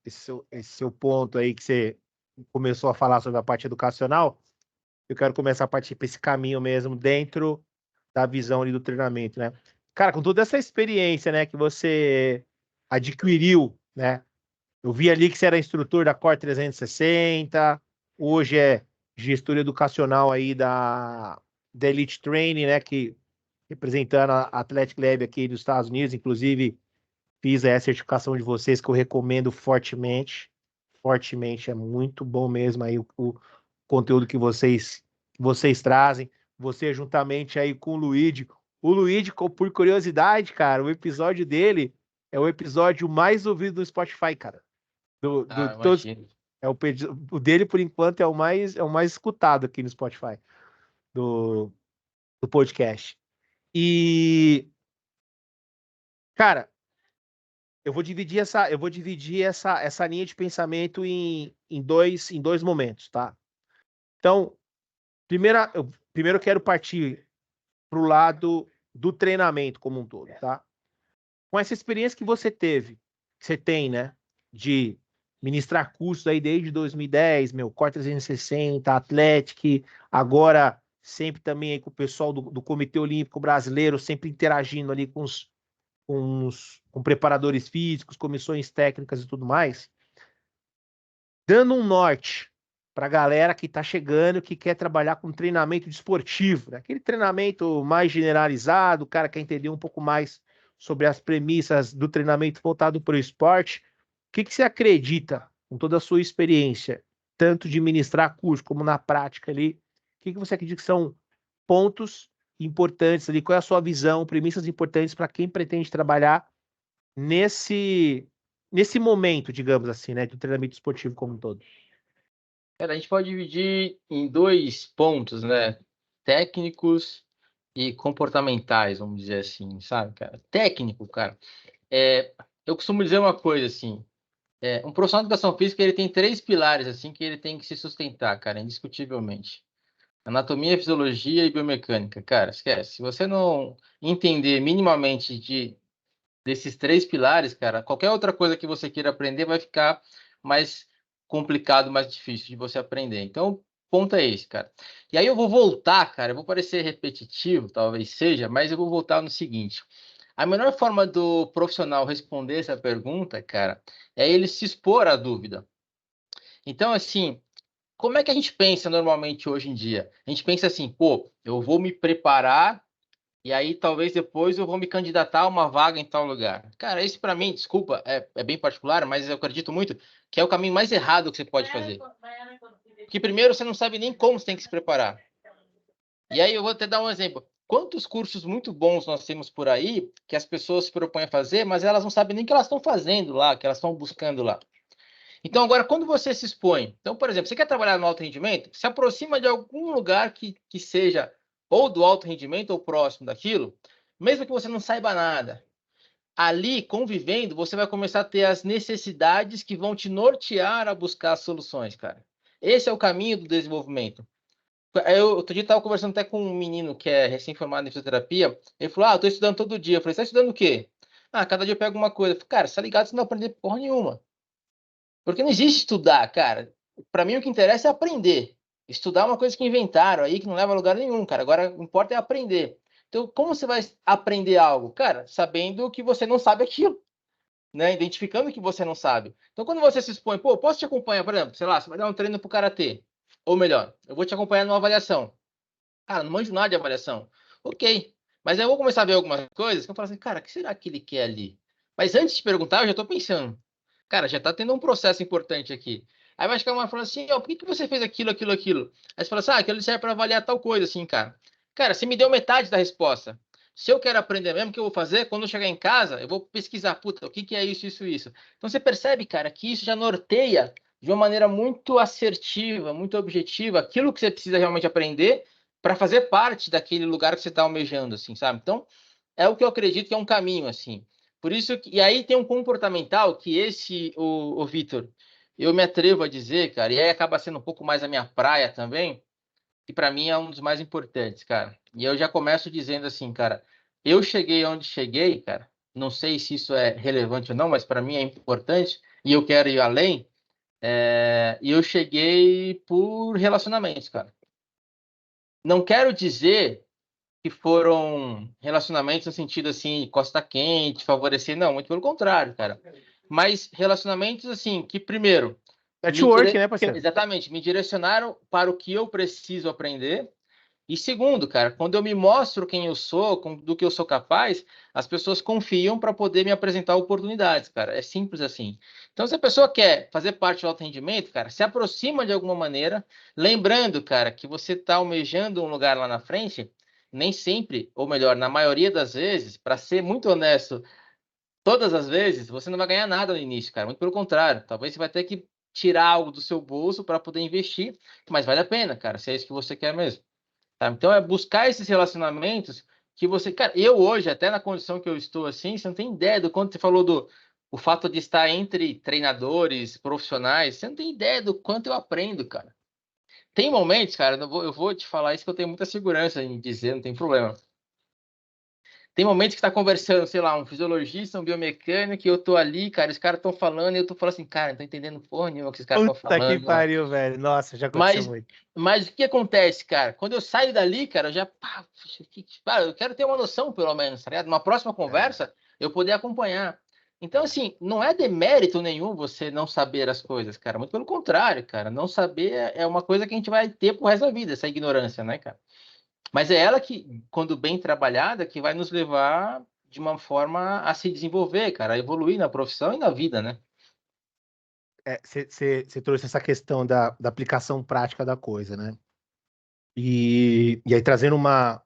esse seu ponto aí que você começou a falar sobre a parte educacional. Eu quero começar a partir para esse caminho mesmo dentro da visão ali do treinamento, né? Cara, com toda essa experiência, né, que você adquiriu, né? Eu vi ali que você era instrutor da Core 360, hoje é gestor educacional aí da Elite Training, né, que representando a Athletic Lab aqui dos Estados Unidos, inclusive fiz a certificação de vocês que eu recomendo fortemente, fortemente, é muito bom mesmo aí o conteúdo que vocês trazem, você juntamente aí com o Luigi, por curiosidade, cara, o episódio dele é o episódio mais ouvido do Spotify, cara. Ah, De todos, imagino. o dele, por enquanto, é o mais escutado aqui no Spotify do, do podcast. E, cara, eu vou dividir essa linha de pensamento em dois momentos, tá? Então, primeiro eu quero partir para o lado do treinamento como um todo, tá? Com essa experiência que você tem, né, de ministrar cursos aí desde 2010, meu, Core 360, Athletic, agora sempre também aí com o pessoal do Comitê Olímpico Brasileiro, sempre interagindo ali com preparadores físicos, comissões técnicas e tudo mais, dando um norte para a galera que está chegando, que quer trabalhar com treinamento desportivo, né? Aquele treinamento mais generalizado, o cara quer entender um pouco mais sobre as premissas do treinamento voltado para o esporte. O que você acredita, com toda a sua experiência, tanto de ministrar curso como na prática ali, o que você acredita que são pontos importantes ali? Qual é a sua visão, premissas importantes para quem pretende trabalhar nesse nesse momento, digamos assim, né, do treinamento esportivo como um todo? Cara, a gente pode dividir em dois pontos, né? Técnicos e comportamentais, vamos dizer assim, sabe, cara? Técnico, cara. Eu costumo dizer uma coisa assim. Um profissional de educação física ele tem três pilares assim que ele tem que se sustentar, cara, indiscutivelmente. Anatomia, fisiologia e biomecânica. Cara, esquece. Se você não entender minimamente desses três pilares, cara, qualquer outra coisa que você queira aprender vai ficar mais complicado, mais difícil de você aprender. Então, o ponto é esse, cara. E aí eu vou voltar, cara, eu vou parecer repetitivo, talvez seja, mas eu vou voltar no seguinte. A melhor forma do profissional responder essa pergunta, cara, é ele se expor à dúvida. Então, assim, como é que a gente pensa normalmente hoje em dia? A gente pensa assim, pô, eu vou me preparar e aí talvez depois eu vou me candidatar a uma vaga em tal lugar. Cara, esse para mim, desculpa, é bem particular, mas eu acredito muito que é o caminho mais errado que você pode fazer. Porque primeiro você não sabe nem como você tem que se preparar. E aí eu vou até dar um exemplo. Quantos cursos muito bons nós temos por aí que as pessoas se propõem a fazer, mas elas não sabem nem o que elas estão fazendo lá, que elas estão buscando lá. Então, agora, quando você se expõe, então, por exemplo, você quer trabalhar no alto rendimento, se aproxima de algum lugar que seja ou do alto rendimento ou próximo daquilo, mesmo que você não saiba nada. Ali, convivendo, você vai começar a ter as necessidades que vão te nortear a buscar as soluções, cara. Esse é o caminho do desenvolvimento. Outro dia estava conversando até com um menino que é recém-formado em fisioterapia. Ele falou: eu estou estudando todo dia. Eu falei: você está estudando o quê? Cada dia eu pego uma coisa. Eu falei: cara, você está ligado? Você não aprender porra nenhuma. Porque não existe estudar, cara. para mim o que interessa é aprender. Estudar uma coisa que inventaram aí, que não leva a lugar nenhum, cara. Agora, o que importa é aprender. Então, como você vai aprender algo? Cara, sabendo que você não sabe aquilo, né? Identificando que você não sabe. Então, quando você se expõe, pô, posso te acompanhar, por exemplo, sei lá, você vai dar um treino pro karatê. Ou melhor, eu vou te acompanhar numa avaliação. Cara, não manjo nada de avaliação. Ok. Mas aí eu vou começar a ver algumas coisas que eu falo assim, cara, o que será que ele quer ali? Mas antes de perguntar, eu já tô pensando. Cara, já tá tendo um processo importante aqui. Aí vai chegar uma falando assim, ó, por que que você fez aquilo, aquilo, aquilo? Aí você fala assim, aquilo serve para avaliar tal coisa, assim, cara. Cara, você me deu metade da resposta. Se eu quero aprender mesmo, o que eu vou fazer? Quando eu chegar em casa, eu vou pesquisar, puta, o que que é isso, isso, isso. Então você percebe, cara, que isso já norteia de uma maneira muito assertiva, muito objetiva, aquilo que você precisa realmente aprender para fazer parte daquele lugar que você está almejando, assim, sabe? Então, é o que eu acredito que é um caminho, assim. Por isso que, e aí tem um comportamental que esse, o Vitor, eu me atrevo a dizer, cara, e aí acaba sendo um pouco mais a minha praia também, que para mim é um dos mais importantes, cara. E eu já começo dizendo assim, cara, eu cheguei onde cheguei, cara. Não sei se isso é relevante ou não, mas para mim é importante e eu quero ir além. E eu cheguei por relacionamentos, cara. Não quero dizer que foram relacionamentos no sentido assim, costa quente, favorecer, não, muito pelo contrário, cara. Mas relacionamentos assim, que primeiro, Network, né, parceiro? exatamente, me direcionaram para o que eu preciso aprender. E segundo, cara, quando eu me mostro quem eu sou, do que eu sou capaz, as pessoas confiam para poder me apresentar oportunidades, cara. É simples assim. Então, se a pessoa quer fazer parte do alto rendimento, cara, se aproxima de alguma maneira, lembrando, cara, que você está almejando um lugar lá na frente, nem sempre, ou melhor, na maioria das vezes, para ser muito honesto, todas as vezes, você não vai ganhar nada no início, cara. Muito pelo contrário. Talvez você vai ter que tirar algo do seu bolso para poder investir, mas vale a pena, cara, se é isso que você quer mesmo. Tá? Então é buscar esses relacionamentos que você. Cara, eu hoje, até na condição que eu estou assim, você não tem ideia do quanto você falou do o fato de estar entre treinadores, profissionais, você não tem ideia do quanto eu aprendo, cara. Tem momentos, cara, eu vou te falar isso que eu tenho muita segurança em dizer, não tem problema. Tem momentos que tá conversando, sei lá, um fisiologista, um biomecânico, e eu tô ali, cara, os caras estão falando, e eu tô falando assim, cara, não tô entendendo porra nenhuma que esses caras estão Puta que falando, mano. pariu, velho. Nossa, já aconteceu Mas, muito. mas o que acontece, cara? Quando eu saio dali, cara, eu já. Eu quero ter uma noção, pelo menos, tá ligado? Uma próxima É. conversa, eu poder acompanhar. Então, assim, não é demérito nenhum você não saber as coisas, cara. Muito pelo contrário, cara. Não saber é uma coisa que a gente vai ter pro resto da vida, essa ignorância, né, cara? Mas é ela que, quando bem trabalhada, que vai nos levar de uma forma a se desenvolver, cara, a evoluir na profissão e na vida, né? Você trouxe essa questão da aplicação prática da coisa, né? E aí trazendo uma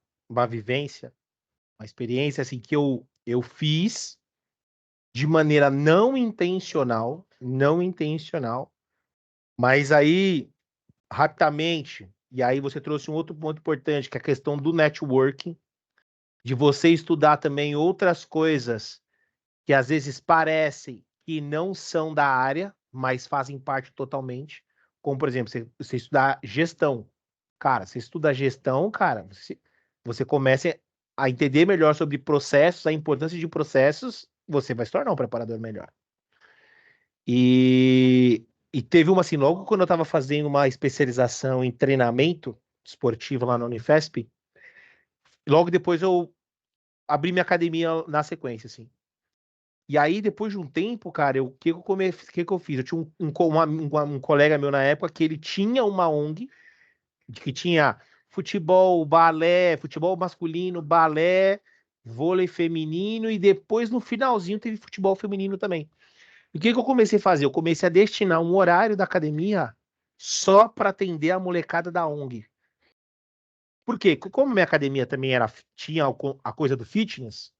vivência, uma experiência assim que eu fiz de maneira não intencional, mas aí rapidamente, e aí você trouxe um outro ponto importante, que é a questão do networking, de você estudar também outras coisas que às vezes parecem que não são da área, mas fazem parte totalmente. Como, por exemplo, você estudar gestão. Cara, você estuda gestão, cara, você começa a entender melhor sobre processos, a importância de processos, você vai se tornar um preparador melhor. E teve uma assim, logo quando eu estava fazendo uma especialização em treinamento esportivo lá na Unifesp, logo depois eu abri minha academia na sequência, assim. E aí, depois de um tempo, cara, que eu fiz? Eu tinha um colega meu na época que ele tinha uma ONG que tinha futebol, balé, futebol masculino, balé, vôlei feminino e depois no finalzinho teve futebol feminino também. E o que eu comecei a fazer? Eu comecei a destinar um horário da academia só para atender a molecada da ONG. Por quê? Como minha academia também tinha a coisa do fitness,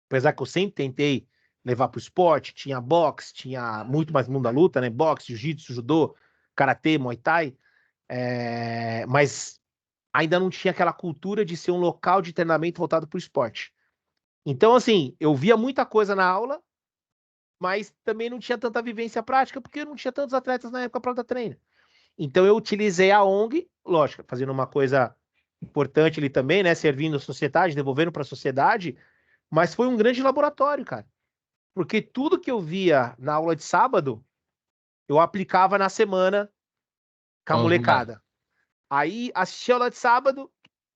apesar que eu sempre tentei levar para o esporte, tinha boxe, tinha muito mais mundo da luta, né? Boxe, jiu-jitsu, judô, karatê, muay thai, mas ainda não tinha aquela cultura de ser um local de treinamento voltado para o esporte. Então, assim, eu via muita coisa na aula, mas também não tinha tanta vivência prática, porque eu não tinha tantos atletas na época para dar treino. Então, eu utilizei a ONG, lógico, fazendo uma coisa importante ali também, né? Servindo a sociedade, devolvendo para a sociedade, mas foi um grande laboratório, cara. Porque tudo que eu via na aula de sábado, eu aplicava na semana com a molecada. Aí, assisti a aula de sábado,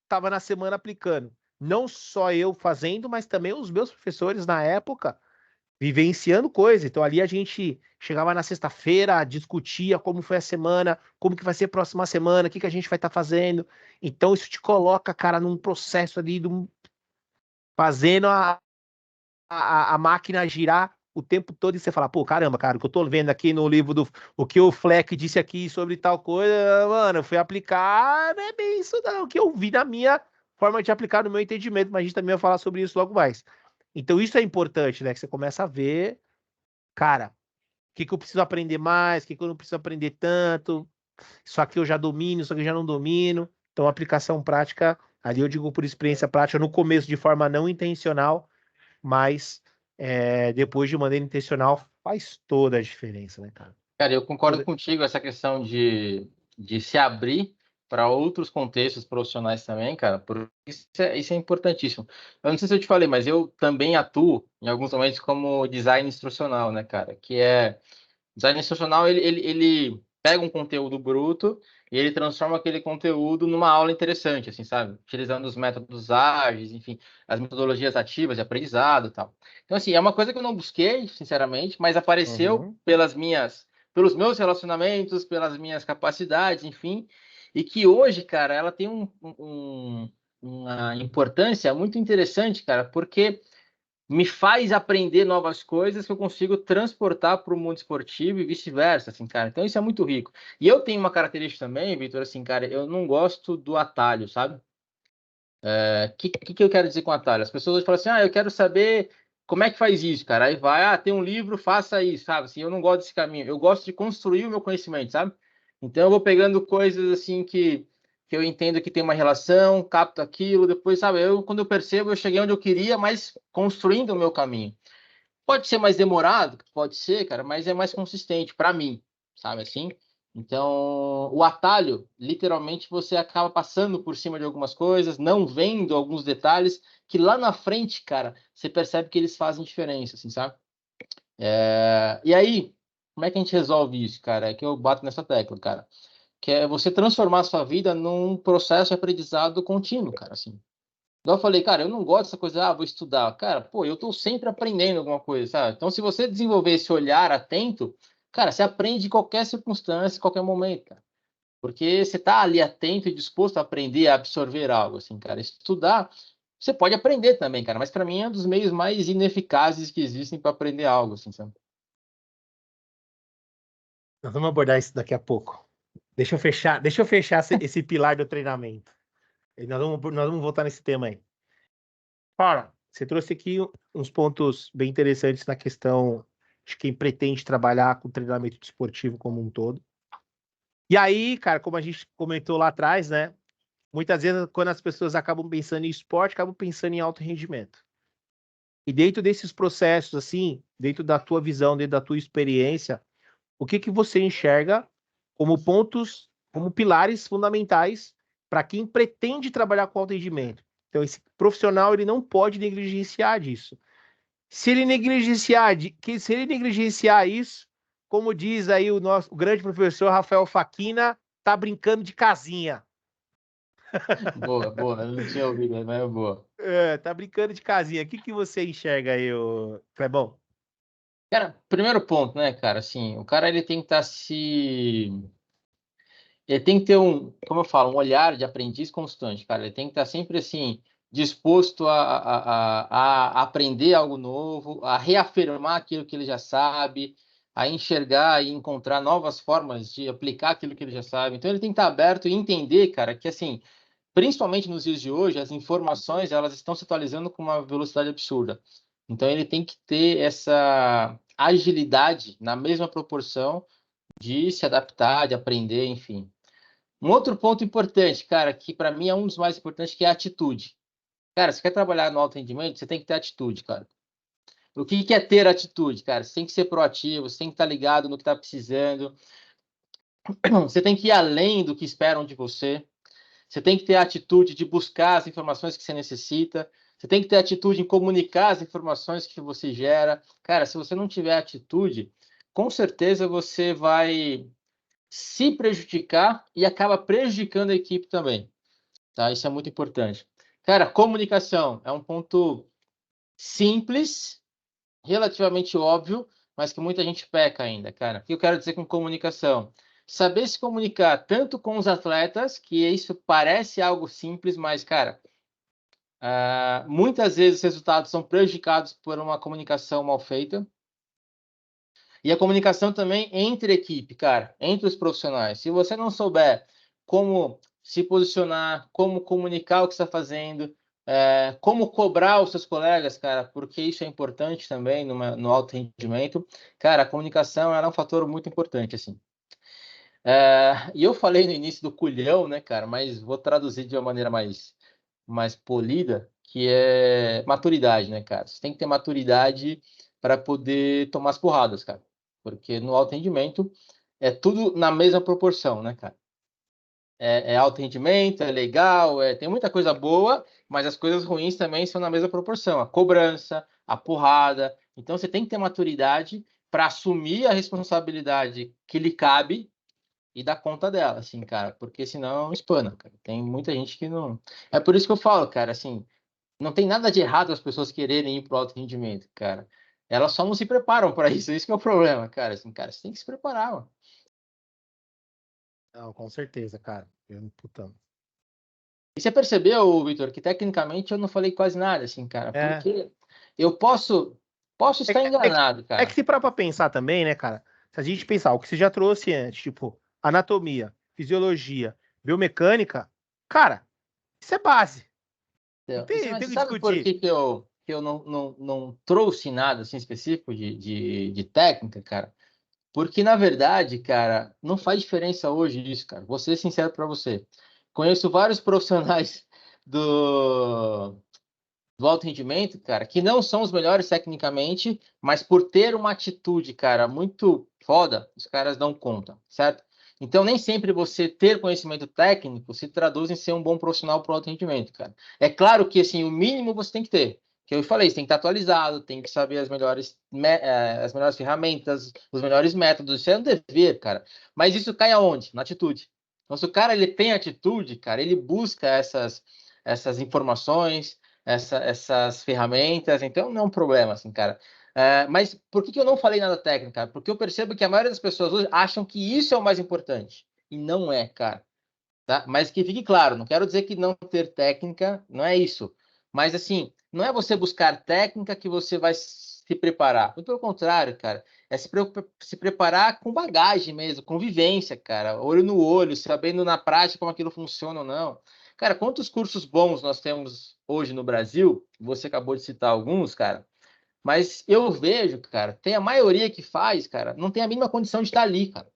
tava na semana aplicando. Não só eu fazendo, mas também os meus professores na época vivenciando coisa. Então ali a gente chegava na sexta-feira, discutia como foi a semana, como que vai ser a próxima semana, o que que a gente vai estar fazendo. Então isso te coloca, cara, num processo ali, fazendo a máquina girar o tempo todo e você fala, pô, caramba, cara, o que eu tô vendo aqui no livro o que o Fleck disse aqui sobre tal coisa, mano, eu fui aplicar, não é bem isso não, o que eu vi na minha forma de aplicar, no meu entendimento, mas a gente também vai falar sobre isso logo mais. Então isso é importante, né, que você começa a ver, cara, o que que eu preciso aprender mais, o que que eu não preciso aprender tanto, isso aqui eu já domino, isso aqui eu já não domino. Então, aplicação prática, ali eu digo por experiência prática, no começo de forma não intencional, mas depois de maneira intencional faz toda a diferença, né, cara? Cara, eu concordo contigo essa questão de se abrir para outros contextos profissionais também, cara, porque isso é importantíssimo. Eu não sei se eu te falei, mas eu também atuo em alguns momentos como design instrucional, né, cara? Que é design instrucional, ele pega um conteúdo bruto e ele transforma aquele conteúdo numa aula interessante, assim, sabe? Utilizando os métodos ágeis, enfim, as metodologias ativas de aprendizado e tal. Então, assim, é uma coisa que eu não busquei, sinceramente, mas apareceu Uhum. pelos meus relacionamentos, pelas minhas capacidades, enfim, e que hoje, cara, ela tem uma importância muito interessante, cara, porque me faz aprender novas coisas que eu consigo transportar para o mundo esportivo e vice-versa, assim, cara. Então isso é muito rico. E eu tenho uma característica também, Vitor, assim, cara, eu não gosto do atalho, sabe? Que eu quero dizer com atalho? As pessoas hoje falam assim, eu quero saber como é que faz isso, cara. Aí vai, tem um livro, faça isso, sabe? Assim, eu não gosto desse caminho. Eu gosto de construir o meu conhecimento, sabe? Então eu vou pegando coisas assim que eu entendo que tem uma relação, capto aquilo, depois, sabe? Quando eu percebo, eu cheguei onde eu queria, mas construindo o meu caminho. Pode ser mais demorado, pode ser, cara, mas é mais consistente para mim, sabe assim? Então, o atalho, literalmente, você acaba passando por cima de algumas coisas, não vendo alguns detalhes que lá na frente, cara, você percebe que eles fazem diferença, assim, sabe? E aí, como é que a gente resolve isso, cara? É que eu bato nessa tecla, cara. Que é você transformar a sua vida num processo de aprendizado contínuo, cara, assim. Igual eu falei, cara, eu não gosto dessa coisa, vou estudar. Cara, pô, eu tô sempre aprendendo alguma coisa, sabe? Então, se você desenvolver esse olhar atento, cara, você aprende em qualquer circunstância, em qualquer momento, cara. Porque você tá ali atento e disposto a aprender, a absorver algo, assim, cara. Estudar, você pode aprender também, cara, mas para mim é um dos meios mais ineficazes que existem para aprender algo, assim, sabe? Nós vamos abordar isso daqui a pouco. Deixa eu fechar esse pilar do treinamento. E nós vamos voltar nesse tema aí. Cara, você trouxe aqui uns pontos bem interessantes na questão de quem pretende trabalhar com treinamento desportivo como um todo. E aí, cara, como a gente comentou lá atrás, né? Muitas vezes, quando as pessoas acabam pensando em esporte, acabam pensando em alto rendimento. E dentro desses processos, assim, dentro da tua visão, dentro da tua experiência, o que que você enxerga como pontos, como pilares fundamentais para quem pretende trabalhar com alto rendimento? Então, esse profissional, ele não pode negligenciar disso. Se ele negligenciar isso, como diz aí o grande professor Rafael Faquina, tá brincando de casinha. Boa, boa. Eu não tinha ouvido, mas é boa. Tá brincando de casinha. O que que você enxerga aí, Clebão? Cara, primeiro ponto, né, cara, assim, o cara ele tem que estar ele tem que ter como eu falo, um olhar de aprendiz constante, cara. Ele tem que estar sempre assim, disposto a aprender algo novo, a reafirmar aquilo que ele já sabe, a enxergar e encontrar novas formas de aplicar aquilo que ele já sabe. Então ele tem que estar aberto e entender, cara, que assim, principalmente nos dias de hoje, as informações elas estão se atualizando com uma velocidade absurda. Então ele tem que ter essa agilidade na mesma proporção de se adaptar, de aprender, enfim. Um outro ponto importante, cara, que para mim é um dos mais importantes, que é a atitude. Cara, você quer trabalhar no alto rendimento, você tem que ter atitude, cara. O que é ter atitude, cara? Você tem que ser proativo, você tem que estar ligado no que está precisando, você tem que ir além do que esperam de você, você tem que ter a atitude de buscar as informações que você necessita, você tem que ter a atitude em comunicar as informações que você gera. Cara, se você não tiver atitude, com certeza se prejudicar e acaba prejudicando a equipe também, tá? Isso é muito importante. Cara, comunicação é um ponto simples, relativamente óbvio, mas que muita gente peca ainda, cara. O que eu quero dizer com comunicação? Saber se comunicar tanto com os atletas, que isso parece algo simples, mas, cara, muitas vezes os resultados são prejudicados por uma comunicação mal feita. E a comunicação também entre equipe, cara, entre os profissionais. Se você não souber como se posicionar, como comunicar o que está fazendo, como cobrar os seus colegas, cara, porque isso é importante também no alto rendimento. Cara, a comunicação é um fator muito importante, assim. E eu falei no início do culhão, né, cara, mas vou traduzir de uma maneira mais polida, que é maturidade, né, cara? Você tem que ter maturidade para poder tomar as porradas, cara. Porque no alto rendimento é tudo na mesma proporção, né, cara? É alto rendimento, é legal, tem muita coisa boa, mas as coisas ruins também são na mesma proporção. A cobrança, a porrada. Então você tem que ter maturidade para assumir a responsabilidade que lhe cabe e dar conta dela, assim, cara, porque senão espana, cara. Tem muita gente que não. É por isso que eu falo, cara, assim, não tem nada de errado as pessoas quererem ir pro alto rendimento, cara. Elas só não se preparam para isso, isso que é o problema, cara. Assim, cara, você tem que se preparar, mano. Não, com certeza, cara. Puta. E você percebeu, Vitor, que tecnicamente eu não falei quase nada, assim, cara, É, porque eu posso é, estar enganado, é que cara. se parar pra pensar também, né, cara? Se a gente pensar o que você já trouxe antes, tipo, anatomia, fisiologia, biomecânica, cara, isso é base. Não E você, tem, não mas tem você o que sabe por discutir. que eu não trouxe nada assim específico de técnica, cara? Porque, na verdade, cara, não faz diferença hoje isso, cara. Vou ser sincero para você. Conheço vários profissionais do, do alto rendimento, cara, que não são os melhores tecnicamente, mas por ter uma atitude, cara, muito foda, os caras dão conta, certo? Então, nem sempre você ter conhecimento técnico se traduz em ser um bom profissional para o alto rendimento, cara. É claro que, assim, o mínimo você tem que ter. Que eu falei, você tem que estar atualizado, tem que saber as melhores ferramentas, os melhores métodos. Isso é um dever, cara. Mas isso cai aonde? Na atitude. Então, se o cara ele tem atitude, cara, ele busca essas informações, essas ferramentas, então não é um problema, assim, cara. Mas por que eu não falei nada técnico, cara? Porque eu percebo que a maioria das pessoas hoje acham que isso é o mais importante. E não é, cara. Tá? Mas que fique claro, não quero dizer que não ter técnica, não é isso. Mas assim, não é você buscar técnica que você vai se preparar. Muito pelo contrário, cara. É se preparar com bagagem mesmo, com vivência, cara. Olho no olho, sabendo na prática como aquilo funciona ou não. Cara, quantos cursos bons nós temos hoje no Brasil? Você acabou de citar alguns, cara. Mas eu vejo, cara, tem a maioria que faz, cara, não tem a mínima condição de estar ali, cara.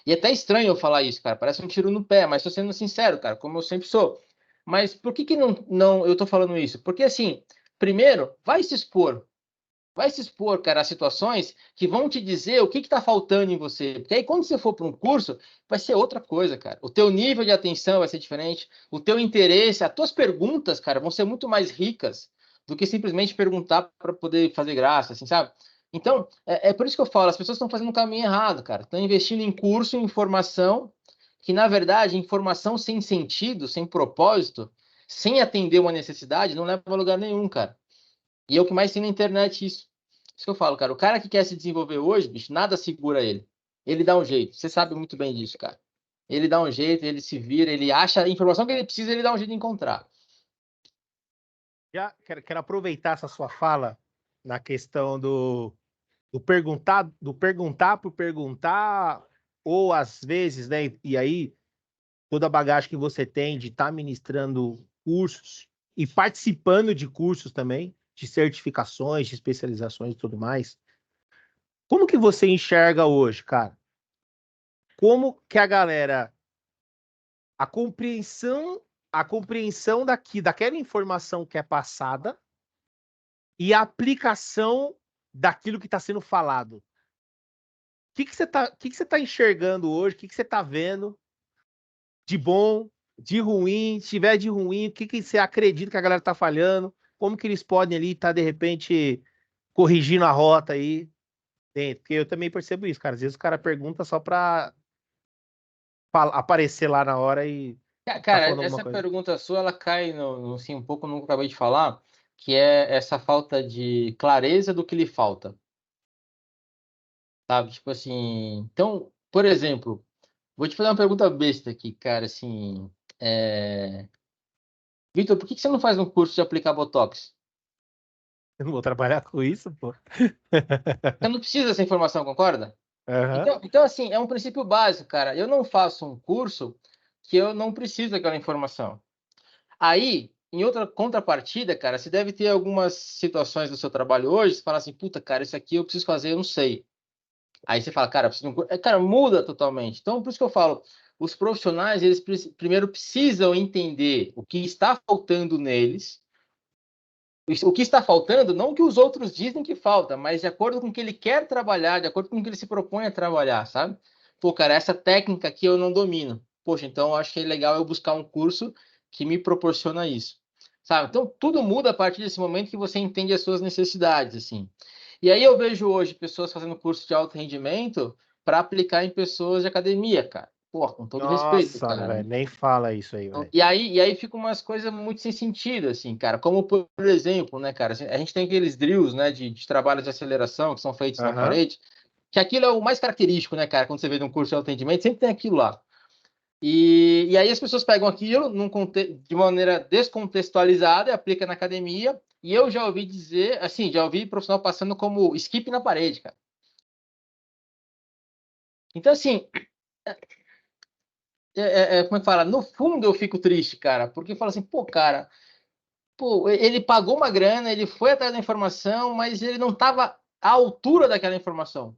E é até estranho eu falar isso, cara. Parece um tiro no pé, mas estou sendo sincero, cara, como eu sempre sou. Mas por que não eu tô falando isso? Porque, assim, primeiro, vai se expor. Vai se expor, cara, a situações que vão te dizer o que está faltando em você. Porque aí, quando você for para um curso, vai ser outra coisa, cara. O teu nível de atenção vai ser diferente, o teu interesse, as tuas perguntas, cara, vão ser muito mais ricas do que simplesmente perguntar para poder fazer graça, assim, sabe? Então, é por isso que eu falo, as pessoas estão fazendo o caminho errado, cara. Estão investindo em curso, em informação, que, na verdade, informação sem sentido, sem propósito, sem atender uma necessidade, não leva a lugar nenhum, cara. E é o que mais tem na internet isso. Isso que eu falo, cara. O cara que quer se desenvolver hoje, bicho, nada segura ele. Ele dá um jeito. Você sabe muito bem disso, cara. Ele dá um jeito, ele se vira, ele acha a informação que ele precisa, ele dá um jeito de encontrar. Já quero aproveitar essa sua fala na questão do perguntar por perguntar, ou às vezes, né? E aí, toda a bagagem que você tem de estar ministrando cursos e participando de cursos também, de certificações, de especializações e tudo mais. Como que você enxerga hoje, cara? Como que a galera, a compreensão, a compreensão daquela informação que é passada e a aplicação daquilo que está sendo falado? O que que você tá enxergando hoje? O que que você está vendo de bom, de ruim? Se tiver de ruim, o que que você acredita que a galera está falhando? Como que eles podem ali estar, de repente, corrigindo a rota aí dentro? Porque eu também percebo isso, cara. Às vezes o cara pergunta só para aparecer lá na hora e tá Cara, falando alguma essa coisa. pergunta sua, ela cai assim, um pouco no que eu acabei de falar, que é essa falta de clareza do que lhe falta, sabe? Tipo assim, então, por exemplo, vou te fazer uma pergunta besta aqui, cara, assim, Vitor, por que você não faz um curso de aplicar Botox? Eu não vou trabalhar com isso, pô. Você não precisa dessa informação, concorda? Aham. Então, assim, é um princípio básico, cara. Eu não faço um curso que eu não preciso daquela informação. Aí, em outra contrapartida, cara, você deve ter algumas situações do seu trabalho hoje, você fala assim, puta, cara, isso aqui eu preciso fazer, eu não sei. Aí você fala, cara, eu preciso de um curso. Cara, muda totalmente. Então, por isso que eu falo, os profissionais, eles primeiro precisam entender o que está faltando neles. O que está faltando, não o que os outros dizem que falta, mas de acordo com o que ele quer trabalhar, de acordo com o que ele se propõe a trabalhar, sabe? Pô, cara, essa técnica aqui eu não domino. Poxa, então eu acho que é legal eu buscar um curso que me proporciona isso, sabe? Então tudo muda a partir desse momento que você entende as suas necessidades, assim. E aí eu vejo hoje pessoas fazendo curso de alto rendimento para aplicar em pessoas de academia, cara. Pô, com todo respeito, Nossa, cara. velho, nem fala isso aí, velho. E aí fica umas coisas muito sem sentido, assim, cara. Como, por exemplo, né, cara, assim, a gente tem aqueles drills, né, de trabalhos de aceleração que são feitos na Aham. parede, que aquilo é o mais característico, né, cara, quando você vê de um curso de atendimento, sempre tem aquilo lá. E aí as pessoas pegam aquilo de maneira descontextualizada e aplicam na academia, e eu já ouvi dizer, assim, já ouvi profissional passando como skip na parede, cara. Então, assim, como é que fala? No fundo eu fico triste, cara, porque fala assim, pô, cara, pô, ele pagou uma grana, ele foi atrás da informação, mas ele não estava à altura daquela informação,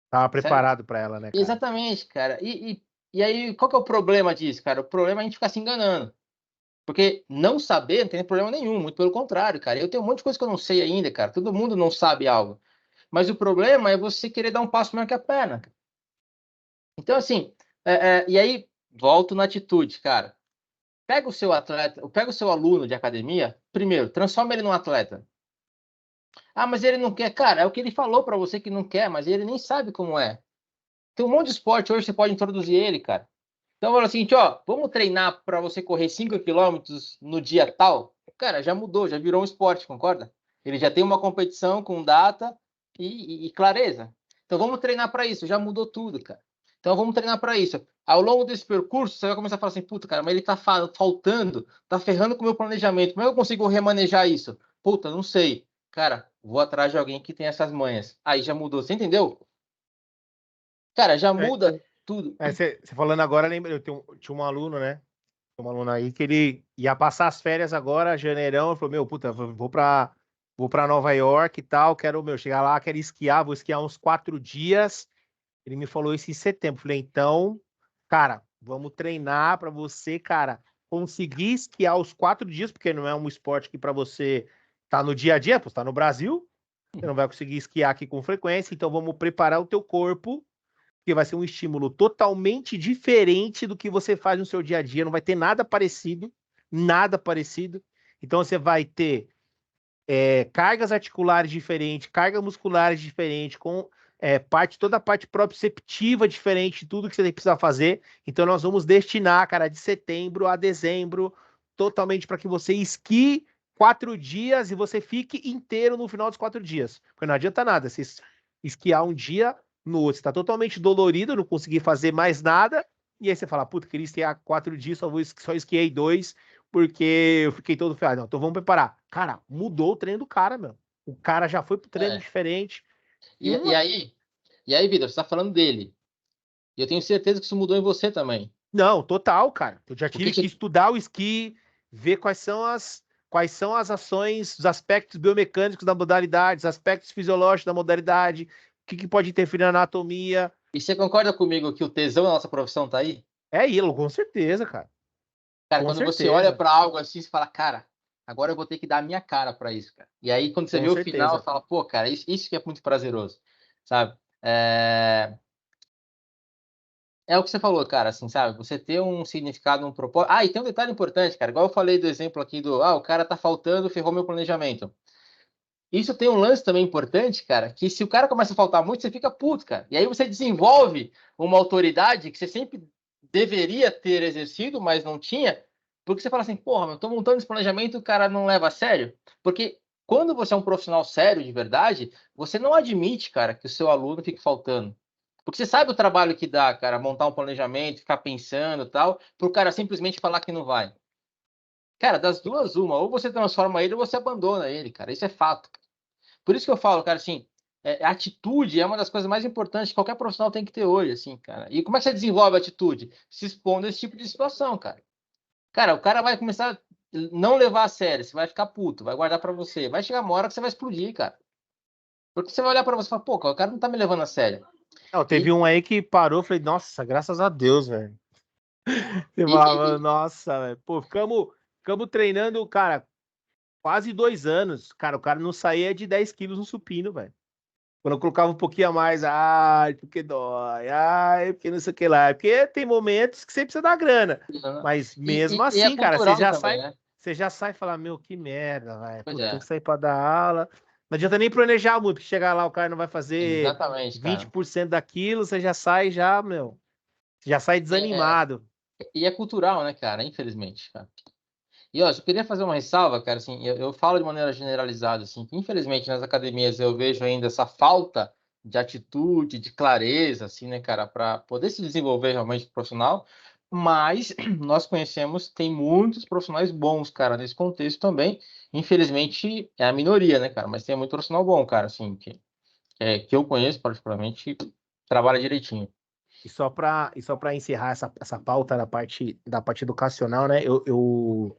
Tava certo? preparado pra ela, né, cara? Exatamente, cara. E aí, qual que é o problema disso, cara? O problema é a gente ficar se enganando. Porque não saber não tem problema nenhum, muito pelo contrário, cara. Eu tenho um monte de coisa que eu não sei ainda, cara. Todo mundo não sabe algo. Mas o problema é você querer dar um passo maior que a perna. Então, assim, e aí, volto na atitude, cara. Pega o seu atleta, pega o seu aluno de academia, primeiro, transforma ele num atleta. Ah, mas ele não quer. Cara, é o que ele falou pra você que não quer, mas ele nem sabe como é. Tem um monte de esporte hoje que você pode introduzir ele, cara. Então, fala o seguinte, ó, vamos treinar para você correr 5 quilômetros no dia tal? Cara, já mudou, já virou um esporte, concorda? Ele já tem uma competição com data e clareza. Então, vamos treinar para isso, já mudou tudo, cara. Então, vamos treinar para isso. Ao longo desse percurso, você vai começar a falar assim, puta, cara, mas ele tá faltando, tá ferrando com o meu planejamento. Como é que eu consigo remanejar isso? Puta, não sei. Cara, vou atrás de alguém que tem essas manhas. Aí já mudou, você entendeu? Cara, já É, muda tudo. você falando agora, lembra, tinha um aluno, né? Tinha um aluno aí que ele ia passar as férias agora, janeirão, ele falou, meu, puta, vou pra Nova York e tal, quero, meu, chegar lá, quero esquiar, vou esquiar uns 4 dias. Ele me falou isso em setembro. Falei, então, cara, vamos treinar pra você, cara, conseguir esquiar os 4 dias, porque não é um esporte que pra você tá no dia a dia, pô, você tá no Brasil, você não vai conseguir esquiar aqui com frequência, então vamos preparar o teu corpo, porque vai ser um estímulo totalmente diferente do que você faz no seu dia a dia, não vai ter nada parecido, nada parecido. Então você vai ter cargas articulares diferentes, cargas musculares diferentes, com toda a parte proprioceptiva diferente, tudo que você precisa fazer. Então nós vamos destinar, cara, de setembro a dezembro, totalmente para que você esquie 4 dias e você fique inteiro no final dos 4 dias. Porque não adianta nada, você esquiar um dia no outro, você está totalmente dolorido, não conseguir fazer mais nada, e aí você fala, puta, queria esquiar 4 dias, só esquiei 2, porque eu fiquei todo ferrado. Não, então vamos preparar. Cara, mudou o treino do cara, meu. O cara já foi pro treino É. diferente. E E, e uma. aí, e aí, Vitor, você está falando dele. E eu tenho certeza que isso mudou em você também. Não, total, cara. Eu já O que tive que que você... estudar o esqui, ver quais são as ações, os aspectos biomecânicos da modalidade, os aspectos fisiológicos da modalidade, o que pode interferir na anatomia. E você concorda comigo que o tesão da nossa profissão tá aí? É isso, com certeza, cara. Cara, Com quando você olha certeza. para algo assim, você fala, cara, agora eu vou ter que dar a minha cara para isso, cara. E aí, quando você Com vê o final, certeza. você fala, pô, cara, isso que é muito prazeroso, sabe? É o que você falou, cara, assim, sabe? Você ter um significado, um propósito. Ah, e tem um detalhe importante, cara. Igual eu falei do exemplo aqui o cara tá faltando, ferrou meu planejamento. isso tem um lance também importante, cara, que se o cara começa a faltar muito, você fica puto, cara. E aí você desenvolve uma autoridade que você sempre deveria ter exercido, mas não tinha, porque você fala assim, porra, eu tô montando esse planejamento e o cara não leva a sério. Porque quando você é um profissional sério de verdade, você não admite, cara, que o seu aluno fique faltando. Porque você sabe o trabalho que dá, cara, montar um planejamento, ficar pensando e tal, pro cara simplesmente falar que não vai. Cara, das duas, uma, ou você transforma ele ou você abandona ele, cara. Isso é fato. Por isso que eu falo, cara, assim, atitude é uma das coisas mais importantes que qualquer profissional tem que ter hoje, assim, cara. E como é que você desenvolve a atitude? Se expondo a esse tipo de situação, cara. Cara, o cara vai começar a não levar a sério, você vai ficar puto, vai guardar pra você. Vai chegar uma hora que você vai explodir, cara. Porque você vai olhar pra você e falar, pô, cara, o cara não tá me levando a sério. Não, teve E, um aí que parou, falei, nossa, graças a Deus, velho. Você e, falava, e, nossa, velho. Pô, ficamos treinando, cara, quase 2 anos. Cara, o cara não saía de 10 quilos no supino, velho. Quando eu colocava um pouquinho a mais, ai, porque dói, ai, porque não sei o que lá. Porque tem momentos que você precisa dar grana. Mas mesmo e é assim, cara, cultural também, né? você já sai e fala, meu, que merda, velho. Pois Pô, tem é, que sair pra dar aula. Não adianta nem planejar muito, porque chegar lá o cara não vai fazer exatamente, vinte cara. por cento daquilo, você já sai já, meu, já sai É, é, desanimado. e é cultural, né, cara? Infelizmente, cara. E ó, eu queria fazer uma ressalva, cara, assim, eu falo de maneira generalizada, assim, que infelizmente nas academias eu vejo ainda essa falta de atitude, de clareza, assim, né, cara, para poder se desenvolver realmente profissional, mas nós conhecemos, tem muitos profissionais bons, cara, nesse contexto também, infelizmente é a minoria, né, cara, mas tem muito profissional bom, cara, assim, que eu conheço particularmente, trabalha direitinho. E só para encerrar essa pauta da parte educacional, né? Eu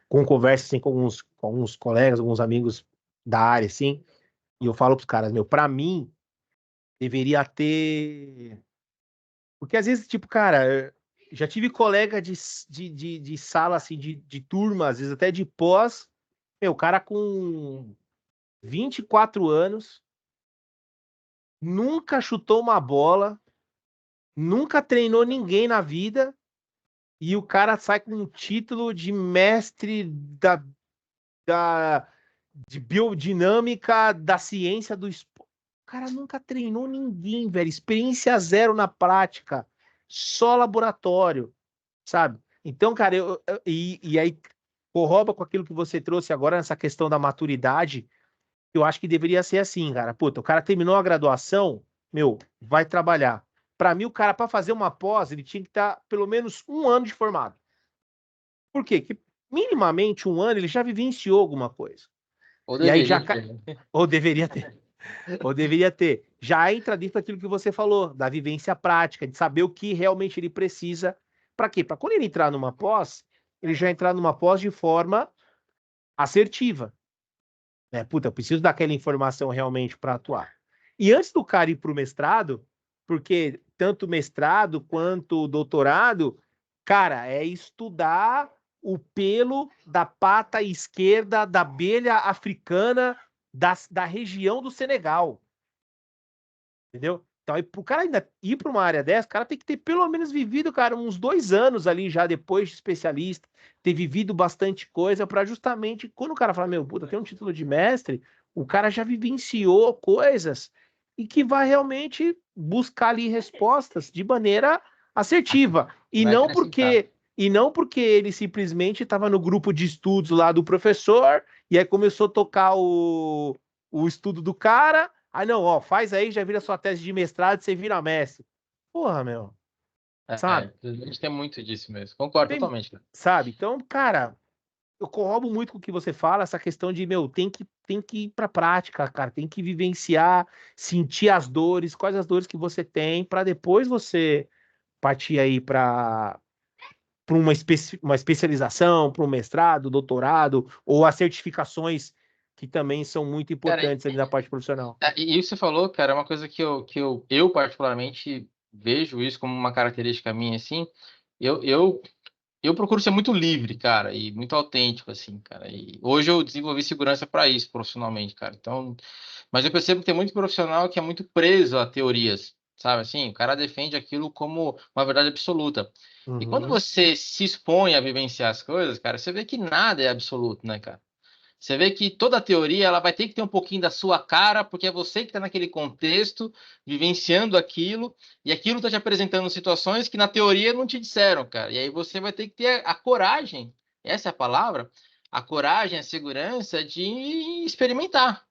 com conversa assim, com alguns colegas, alguns amigos da área, assim, e eu falo pros caras, meu, pra mim, deveria ter. Porque às vezes, tipo, cara, já tive colega de sala, assim, de turma, às vezes até de pós, meu, o cara com 24 anos, nunca chutou uma bola, nunca treinou ninguém na vida, e o cara sai com um título de mestre de biodinâmica da ciência do esporte. O cara nunca treinou ninguém, velho. Experiência zero na prática. Só laboratório, sabe? Então, cara, e aí corroba com aquilo que você trouxe agora nessa questão da maturidade. Eu acho que deveria ser assim, cara. Puta, o cara terminou a graduação, meu, vai trabalhar. Pra mim, o cara, pra fazer uma pós, ele tinha que estar pelo menos 1 ano de formado. Por quê? Que minimamente 1 ano ele já vivenciou alguma coisa. Ou E aí deveria já. ter, né? Ou deveria ter. Ou deveria ter. Já entra dentro daquilo que você falou, da vivência prática, de saber o que realmente ele precisa. Para quê? Para quando ele entrar numa pós, ele já entrar numa pós de forma assertiva. Né? Puta, eu preciso daquela informação realmente para atuar. E antes do cara ir para o mestrado, porque tanto mestrado quanto doutorado, cara, é estudar o pelo da pata esquerda da abelha africana da região do Senegal. Entendeu? Então, aí, pro cara ainda ir para uma área dessa, o cara tem que ter pelo menos vivido, cara, uns 2 anos ali já depois de especialista, ter vivido bastante coisa para justamente quando o cara fala, meu, puta, tem um título de mestre, o cara já vivenciou coisas e que vai realmente buscar ali respostas de maneira assertiva e Vai não acrescentar. porque ele simplesmente estava no grupo de estudos lá do professor e aí começou a tocar o estudo do cara. Ah, não, ó, faz aí, já vira sua tese de mestrado, você vira mestre. Porra, meu, sabe? A gente tem muito disso mesmo. Concordo Tem, totalmente, cara. sabe? Então, cara, eu corrobo muito com o que você fala, essa questão de, meu, tem que ir pra prática, cara, tem que vivenciar, sentir as dores, quais as dores que você tem, pra depois você partir aí para uma especialização, para um mestrado, doutorado, ou as certificações que também são muito Cara, importantes ali na parte profissional. e isso que você falou, cara, é uma coisa que eu particularmente vejo isso como uma característica minha, assim. Eu, eu, eu procuro ser muito livre, cara, e muito autêntico, assim, cara. E hoje eu desenvolvi segurança para isso profissionalmente, cara. Então, mas eu percebo que tem muito profissional que é muito preso a teorias, sabe? Assim, o cara defende aquilo como uma verdade absoluta. E quando Uhum. você se expõe a vivenciar as coisas, cara, você vê que nada é absoluto, né, cara? Você vê que toda a teoria ela vai ter que ter um pouquinho da sua cara, porque é você que está naquele contexto, vivenciando aquilo, e aquilo está te apresentando situações que na teoria não te disseram, cara. E aí você vai ter que ter a coragem, essa é a palavra, a coragem, a segurança de experimentar.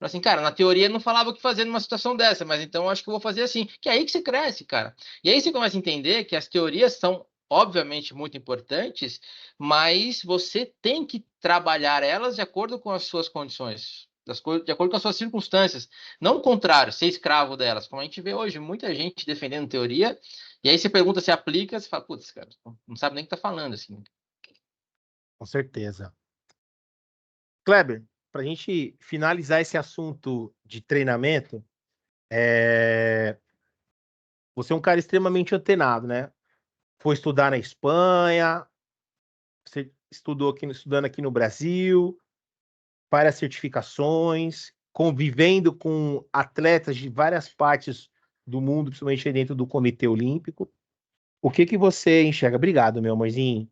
Assim, cara, na teoria não falava o que fazer numa situação dessa, mas então eu acho que eu vou fazer assim. Que é aí que você cresce, cara. E aí você começa a entender que as teorias são, obviamente, muito importantes, mas você tem que trabalhar elas de acordo com as suas condições, de acordo com as suas circunstâncias. Não o contrário, ser escravo delas. Como a gente vê hoje, muita gente defendendo teoria, e aí você pergunta se aplica, você fala, putz, cara, não sabe nem o que tá falando, assim. Com certeza. Kleber, para a gente finalizar esse assunto de treinamento, você é um cara extremamente antenado, né? Foi estudar na Espanha, você estudando aqui no Brasil, várias certificações, convivendo com atletas de várias partes do mundo, principalmente dentro do Comitê Olímpico. O que que você enxerga? Obrigado, meu amorzinho.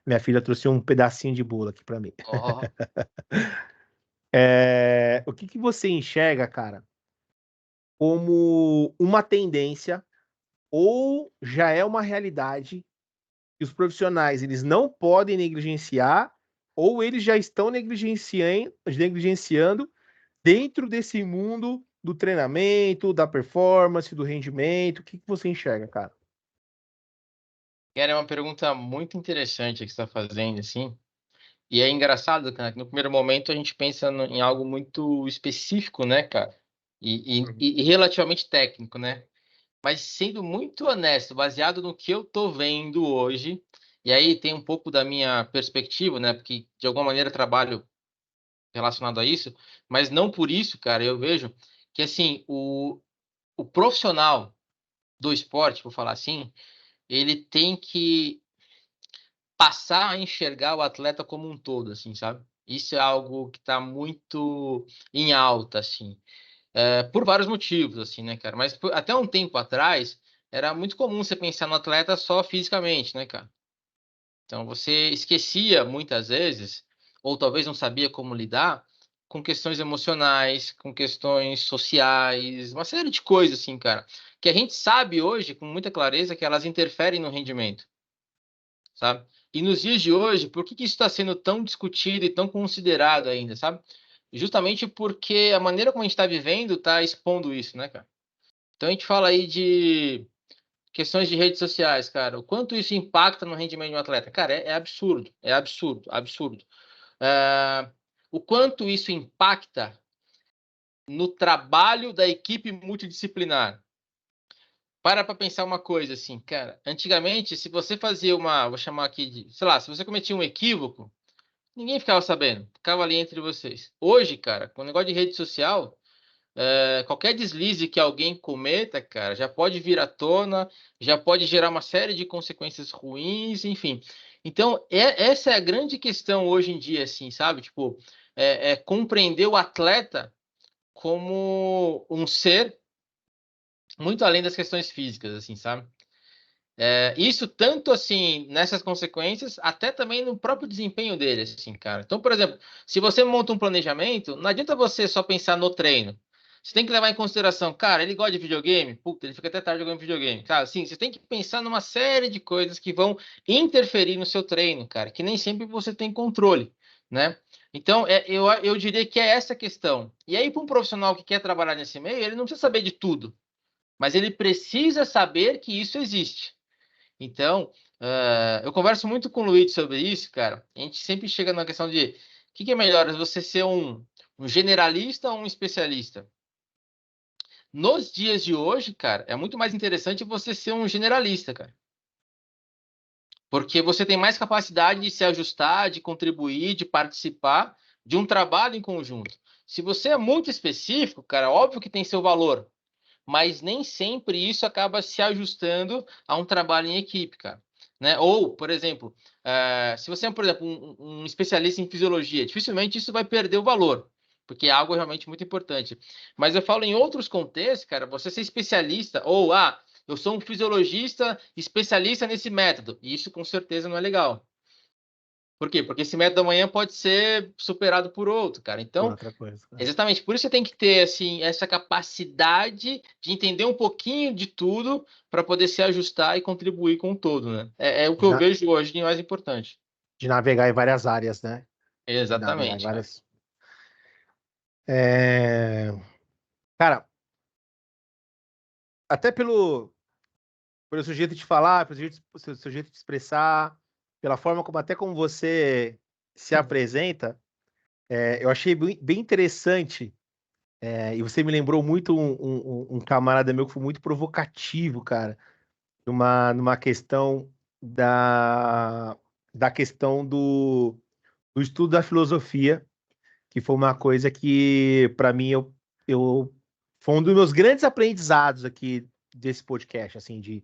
Minha filha trouxe um pedacinho de bolo aqui para mim. Ó, O que que você enxerga, cara, como uma tendência ou já é uma realidade que os profissionais eles não podem negligenciar ou eles já estão negligenciando dentro desse mundo do treinamento, da performance, do rendimento? O que que você enxerga, cara? cara, é uma pergunta muito interessante que você está fazendo, assim. E é engraçado, cara, que no primeiro momento a gente pensa em algo muito específico, né, cara? Uhum. E relativamente técnico, né? Mas sendo muito honesto, baseado no que eu tô vendo hoje, e aí tem um pouco da minha perspectiva, né? Porque de alguma maneira eu trabalho relacionado a isso, mas não por isso, cara, eu vejo que assim, o profissional do esporte, vou falar assim, ele tem que passar a enxergar o atleta como um todo, assim, sabe? Isso é algo que está muito em alta, assim, por vários motivos, assim, né, cara? Mas até um tempo atrás era muito comum você pensar no atleta só fisicamente, né, cara? Então você esquecia muitas vezes, ou talvez não sabia como lidar com questões emocionais, com questões sociais, uma série de coisas, assim, cara, que a gente sabe hoje com muita clareza que elas interferem no rendimento, sabe? E nos dias de hoje, por que que isso está sendo tão discutido e tão considerado ainda, sabe? Justamente porque a maneira como a gente está vivendo está expondo isso, né, cara? Então a gente fala aí de questões de redes sociais, cara. O quanto isso impacta no rendimento de um atleta? Cara, é absurdo, é absurdo, absurdo. É, o quanto isso impacta no trabalho da equipe multidisciplinar. Para pensar uma coisa assim, cara. Antigamente, se você fazia uma, vou chamar aqui de, sei lá, se você cometia um equívoco, ninguém ficava sabendo, ficava ali entre vocês. Hoje, cara, com o negócio de rede social, qualquer deslize que alguém cometa, cara, já pode vir à tona, já pode gerar uma série de consequências ruins, enfim. Então, essa é a grande questão hoje em dia, assim, sabe? Tipo, compreender o atleta como um ser muito além das questões físicas, assim, sabe? Isso tanto assim nessas consequências, até também no próprio desempenho dele, assim, cara. Então, por exemplo, se você monta um planejamento, não adianta você só pensar no treino. Você tem que levar em consideração, cara, ele gosta de videogame? Puta, ele fica até tarde jogando videogame. Cara, assim, você tem que pensar numa série de coisas que vão interferir no seu treino, cara, que nem sempre você tem controle, né? Então, eu diria que é essa questão. E aí, para um profissional que quer trabalhar nesse meio, ele não precisa saber de tudo, mas ele precisa saber que isso existe. Então, eu converso muito com o Luiz sobre isso, cara. A gente sempre chega na questão de o que é melhor, você ser um generalista ou um especialista? Nos dias de hoje, cara, é muito mais interessante você ser um generalista, cara. Porque você tem mais capacidade de se ajustar, de contribuir, de participar de um trabalho em conjunto. Se você é muito específico, cara, óbvio que tem seu valor, mas nem sempre isso acaba se ajustando a um trabalho em equipe, cara. Né? Ou, por exemplo, se você é, por exemplo, um especialista em fisiologia, dificilmente isso vai perder o valor, porque é algo realmente muito importante. Mas eu falo em outros contextos, cara, você ser especialista, ou, eu sou um fisiologista especialista nesse método, e isso com certeza não é legal. Por quê? Porque esse método amanhã pode ser superado por outro, cara. Por Então, outra coisa. exatamente, por isso você tem que ter assim essa capacidade de entender um pouquinho de tudo para poder se ajustar e contribuir com o todo, né? É o que De, eu na- vejo hoje de mais importante. de navegar em várias áreas, né? De navegar em Exatamente, cara. várias. É, cara, até pelo seu jeito de falar, pelo seu jeito de expressar, pela forma como até como você se apresenta, eu achei bem interessante. E você me lembrou muito um camarada meu que foi muito provocativo, cara, numa questão da questão do estudo da filosofia, que foi uma coisa que, para mim, eu foi um dos meus grandes aprendizados aqui desse podcast, assim, de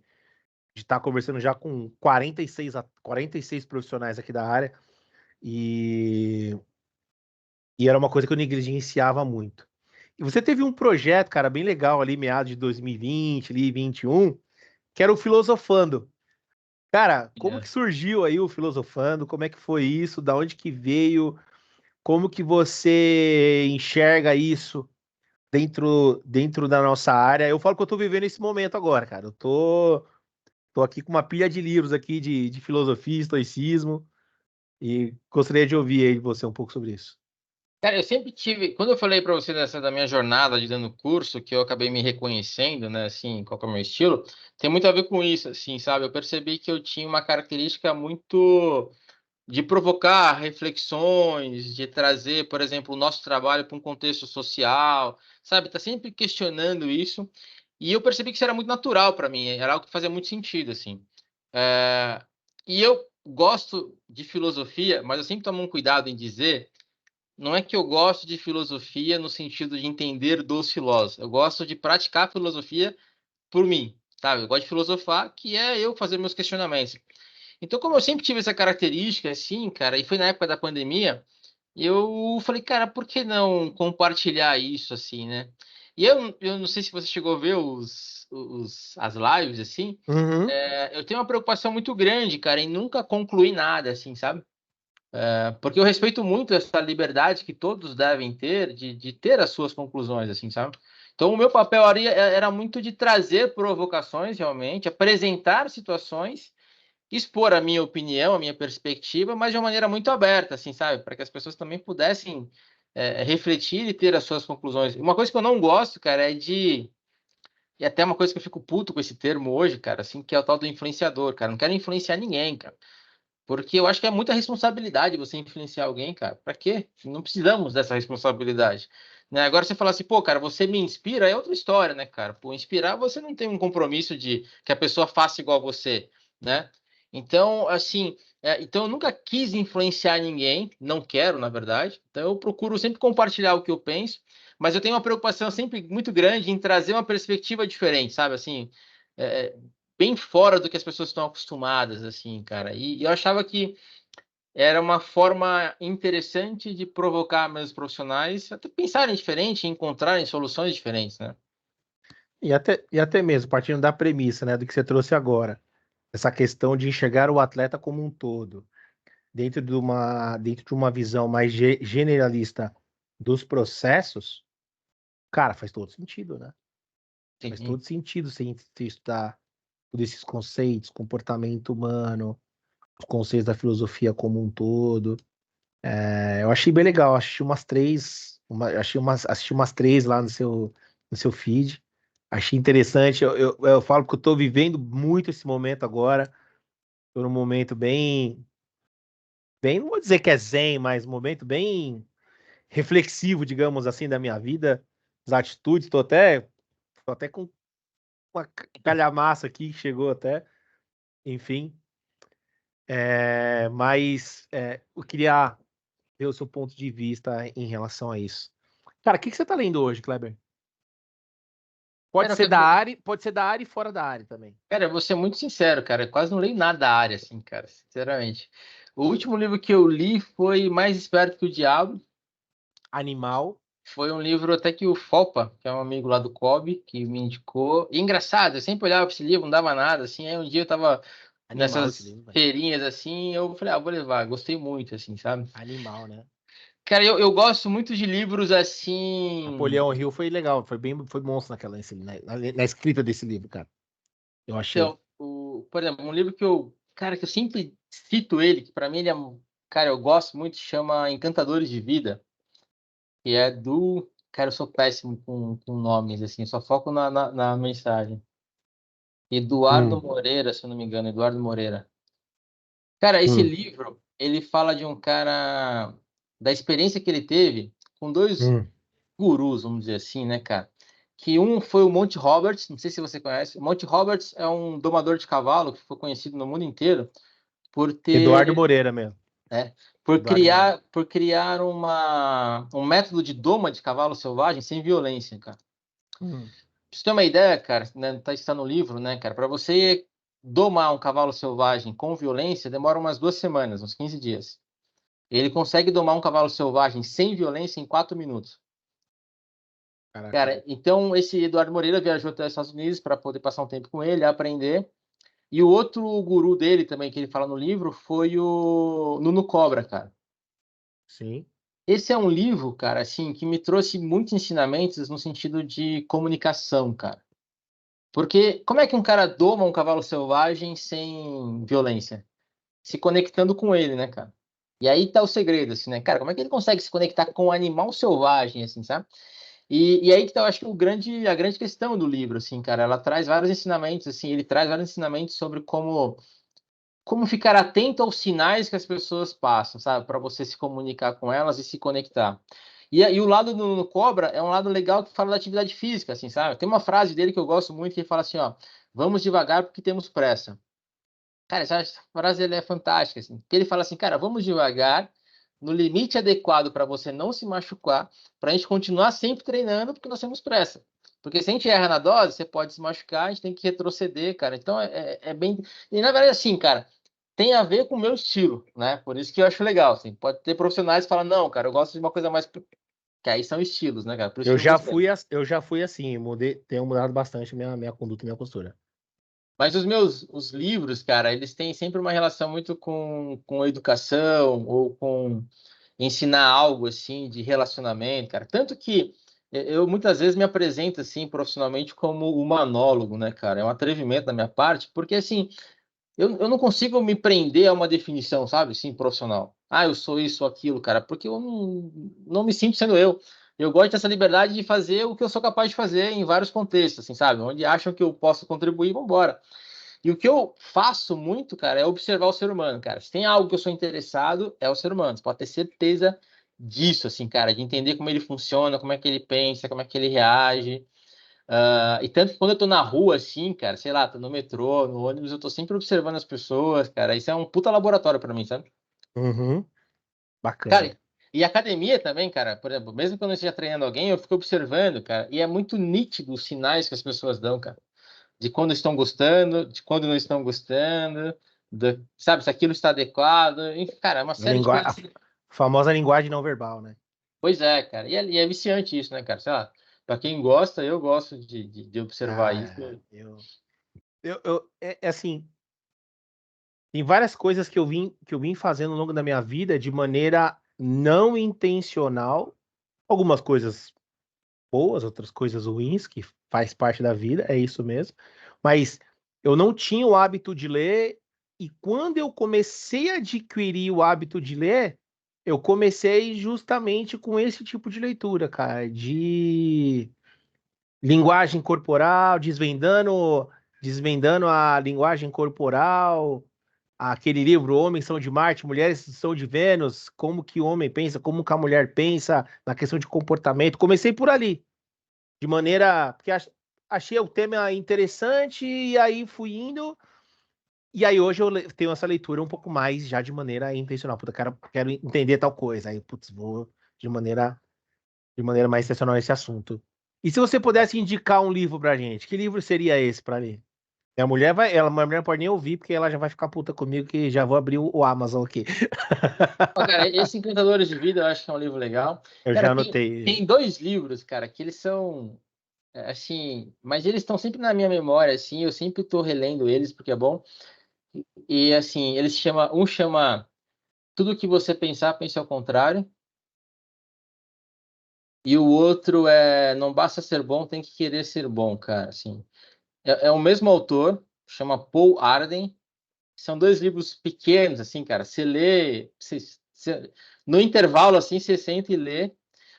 estar conversando já com 46 profissionais aqui da área, e, e era uma coisa que eu negligenciava muito. E você teve um projeto, cara, bem legal ali, meados de 2020, ali, 21, que era o Filosofando. Cara, como É. que surgiu aí o Filosofando? Como é que foi isso? Da onde que veio? Como que você enxerga isso dentro da nossa área? Eu falo que eu tô vivendo esse momento agora, cara. Tô aqui com uma pilha de livros aqui de filosofia, estoicismo, e gostaria de ouvir aí de você um pouco sobre isso. Cara, eu sempre tive, quando eu falei para você dessa da minha jornada de dando curso, que eu acabei me reconhecendo, né, assim, qual que é o meu estilo, tem muito a ver com isso, assim, sabe? Eu percebi que eu tinha uma característica muito de provocar reflexões, de trazer, por exemplo, o nosso trabalho para um contexto social, sabe? Tá sempre questionando isso. E eu percebi que isso era muito natural para mim, era algo que fazia muito sentido, assim. E eu gosto de filosofia, mas eu sempre tomo um cuidado em dizer, não é que eu gosto de filosofia no sentido de entender dos filósofos. Eu gosto de praticar filosofia por mim, sabe? Eu gosto de filosofar, que é eu fazer meus questionamentos. Então, como eu sempre tive essa característica, assim, cara, e foi na época da pandemia, eu falei, cara, por que não compartilhar isso, assim, né? E eu não sei se você chegou a ver as lives, assim, Uhum. eu tenho uma preocupação muito grande, cara, em nunca concluir nada, assim, sabe? Porque eu respeito muito essa liberdade que todos devem ter de ter as suas conclusões, assim, sabe? Então, o meu papel ali era muito de trazer provocações, realmente, apresentar situações, expor a minha opinião, a minha perspectiva, mas de uma maneira muito aberta, assim, sabe? Para que as pessoas também pudessem refletir e ter as suas conclusões. Uma coisa que eu não gosto, cara, é de. E até uma coisa que eu fico puto com esse termo hoje, cara, assim, que é o tal do influenciador, cara. Não quero influenciar ninguém, cara. Porque eu acho que é muita responsabilidade você influenciar alguém, cara. Pra quê? Não precisamos dessa responsabilidade. Né? Agora você fala assim, pô, cara, você me inspira, é outra história, né, cara? Pô, inspirar você não tem um compromisso de que a pessoa faça igual a você, né? Então, assim, então eu nunca quis influenciar ninguém, não quero, na verdade. Então eu procuro sempre compartilhar o que eu penso, mas eu tenho uma preocupação sempre muito grande em trazer uma perspectiva diferente, sabe? Assim, é, bem fora do que as pessoas estão acostumadas, assim, cara. E eu achava que era uma forma interessante de provocar meus profissionais a pensarem diferente, encontrarem soluções diferentes, né? E até mesmo, partindo da premissa, né, do que você trouxe agora, essa questão de enxergar o atleta como um todo, dentro de uma visão mais generalista dos processos, cara, faz todo sentido, né? Faz Sim. todo sentido você estudar todos esses conceitos, comportamento humano, os conceitos da filosofia como um todo. Eu achei bem legal, assisti umas três, assisti umas três lá no seu feed. Achei interessante. Eu falo que eu tô vivendo muito esse momento agora. Tô num momento bem, não vou dizer que é zen, mas um momento bem reflexivo, digamos assim, da minha vida, das atitudes. Tô até com uma calhamaça aqui que chegou até, enfim. Mas eu queria ver o seu ponto de vista em relação a isso. Cara, o que você tá lendo hoje, Kleber? Pode Cara, ser da área, pode ser da área e fora da área também. cara, eu vou ser muito sincero, cara. Eu quase não leio nada da área, assim, cara, sinceramente. O último livro que eu li foi Mais Esperto que o Diabo. Animal. Foi um livro até que o Fopa, que é um amigo lá do COB, que me indicou. E engraçado, eu sempre olhava para esse livro, não dava nada, assim. Aí um dia eu tava Animal esse nessas livro, velho. feirinhas, assim, eu falei, vou levar, gostei muito, assim, sabe? Animal, né? Cara, eu gosto muito de livros, assim, Napoleão Hill foi legal, foi monstro na escrita desse livro, cara. Eu achei. então, por exemplo, um livro que eu sempre cito ele, que pra mim ele é, cara, eu gosto muito, chama Encantadores de Vida, que é cara, eu sou péssimo com nomes, assim, só foco na mensagem. Eduardo Hum, Moreira, se eu não me engano, Eduardo Moreira. Cara, esse hum, livro, ele fala de um cara, da experiência que ele teve com dois hum. gurus, vamos dizer assim, né, cara? Que um foi o Monty Roberts, não sei se você conhece. O Monty Roberts é um domador de cavalo que foi conhecido no mundo inteiro por Eduardo ter, Moreira mesmo. né, Eduardo Moreira. por criar um método de doma de cavalo selvagem sem violência, cara. Hum, Pra você ter uma ideia, cara, né, está no livro, né, cara? Para você domar um cavalo selvagem com violência, demora umas 2 semanas, uns 15 dias. Ele consegue domar um cavalo selvagem sem violência em 4 minutos. caraca. Cara, então esse Eduardo Moreira viajou até os Estados Unidos para poder passar um tempo com ele, aprender. E o outro guru dele também, que ele fala no livro, foi o Nuno Cobra, cara. Sim. Esse é um livro, cara, assim, que me trouxe muitos ensinamentos no sentido de comunicação, cara. Porque como é que um cara doma um cavalo selvagem sem violência? Se conectando com ele, né, cara? E aí tá o segredo, assim, né, cara? Como é que ele consegue se conectar com um animal selvagem, assim, sabe? E aí que tá, eu acho que a grande questão do livro, assim, cara, ela traz vários ensinamentos, assim, ele traz vários ensinamentos sobre como ficar atento aos sinais que as pessoas passam, sabe, para você se comunicar com elas e se conectar. E o lado do Cobra é um lado legal que fala da atividade física, assim, sabe? Tem uma frase dele que eu gosto muito que ele fala assim, ó, vamos devagar porque temos pressa. Cara, essa frase ele é fantástica, assim. Porque ele fala assim, cara, vamos devagar, no limite adequado para você não se machucar, para a gente continuar sempre treinando, porque nós temos pressa. Porque se a gente erra na dose, você pode se machucar, a gente tem que retroceder, cara. Então é bem. E na verdade, assim, cara, tem a ver com o meu estilo, né? Por isso que eu acho legal, assim. Pode ter profissionais que falam, não, cara, eu gosto de uma coisa mais. Que aí são estilos, né, cara? Por isso que eu gostei. Eu já fui assim, tenho mudado bastante minha conduta e minha postura. Mas os livros, cara, eles têm sempre uma relação muito com educação ou com ensinar algo assim de relacionamento, cara. Tanto que eu muitas vezes me apresento assim profissionalmente como humanólogo, né, cara? É um atrevimento da minha parte, porque assim, eu não consigo me prender a uma definição, sabe, assim, profissional. Ah, eu sou isso, aquilo, cara, porque eu não me sinto sendo eu. Eu gosto dessa liberdade de fazer o que eu sou capaz de fazer em vários contextos, assim, sabe? Onde acham que eu posso contribuir, vamos embora. E o que eu faço muito, cara, é observar o ser humano, cara. Se tem algo que eu sou interessado, é o ser humano. Você pode ter certeza disso, assim, cara, de entender como ele funciona, como é que ele pensa, como é que ele reage. E tanto que quando eu tô na rua, assim, cara, sei lá, tô no metrô, no ônibus, eu tô sempre observando as pessoas, cara. Isso é um puta laboratório pra mim, sabe? Uhum, bacana. Cara, e academia também, cara, por exemplo, mesmo quando eu esteja treinando alguém, eu fico observando, cara, e é muito nítido os sinais que as pessoas dão, cara. De quando estão gostando, de quando não estão gostando, sabe, se aquilo está adequado, enfim, cara, é uma série de coisas A assim. famosa linguagem não verbal, né? Pois é, cara, e é viciante isso, né, cara? Sei lá, pra quem gosta, eu gosto de observar isso. Ah, é assim, tem várias coisas que eu vim fazendo ao longo da minha vida de maneira não intencional. Algumas coisas boas, outras coisas ruins, que faz parte da vida, é isso mesmo. Mas eu não tinha o hábito de ler, e quando eu comecei a adquirir o hábito de ler, eu comecei justamente com esse tipo de leitura, cara, de linguagem corporal, desvendando a linguagem corporal, aquele livro Homens são de Marte, Mulheres são de Vênus, como que o homem pensa, como que a mulher pensa na questão de comportamento. Comecei por ali, de maneira porque achei o tema interessante e aí fui indo. E aí hoje tenho essa leitura um pouco mais já de maneira intencional. Puta, quero entender tal coisa. Aí, putz, vou de maneira mais intencional nesse assunto. E se você pudesse indicar um livro pra gente, que livro seria esse pra ler? Minha mulher não pode nem ouvir, porque ela já vai ficar puta comigo que já vou abrir o Amazon aqui. Ó, cara, esse Encantadores de Vida eu acho que é um livro legal. Eu Cara, já tem anotei. dois livros, cara, que eles são, assim, mas eles estão sempre na minha memória, assim, eu sempre tô relendo eles porque é bom. E assim, um chama Tudo que você pensar, pense ao contrário. E o outro é Não basta ser bom, tem que querer ser bom, cara. Assim, é o mesmo autor, chama Paul Arden. São dois livros pequenos, assim, cara. Você lê, no intervalo, assim, você senta e lê,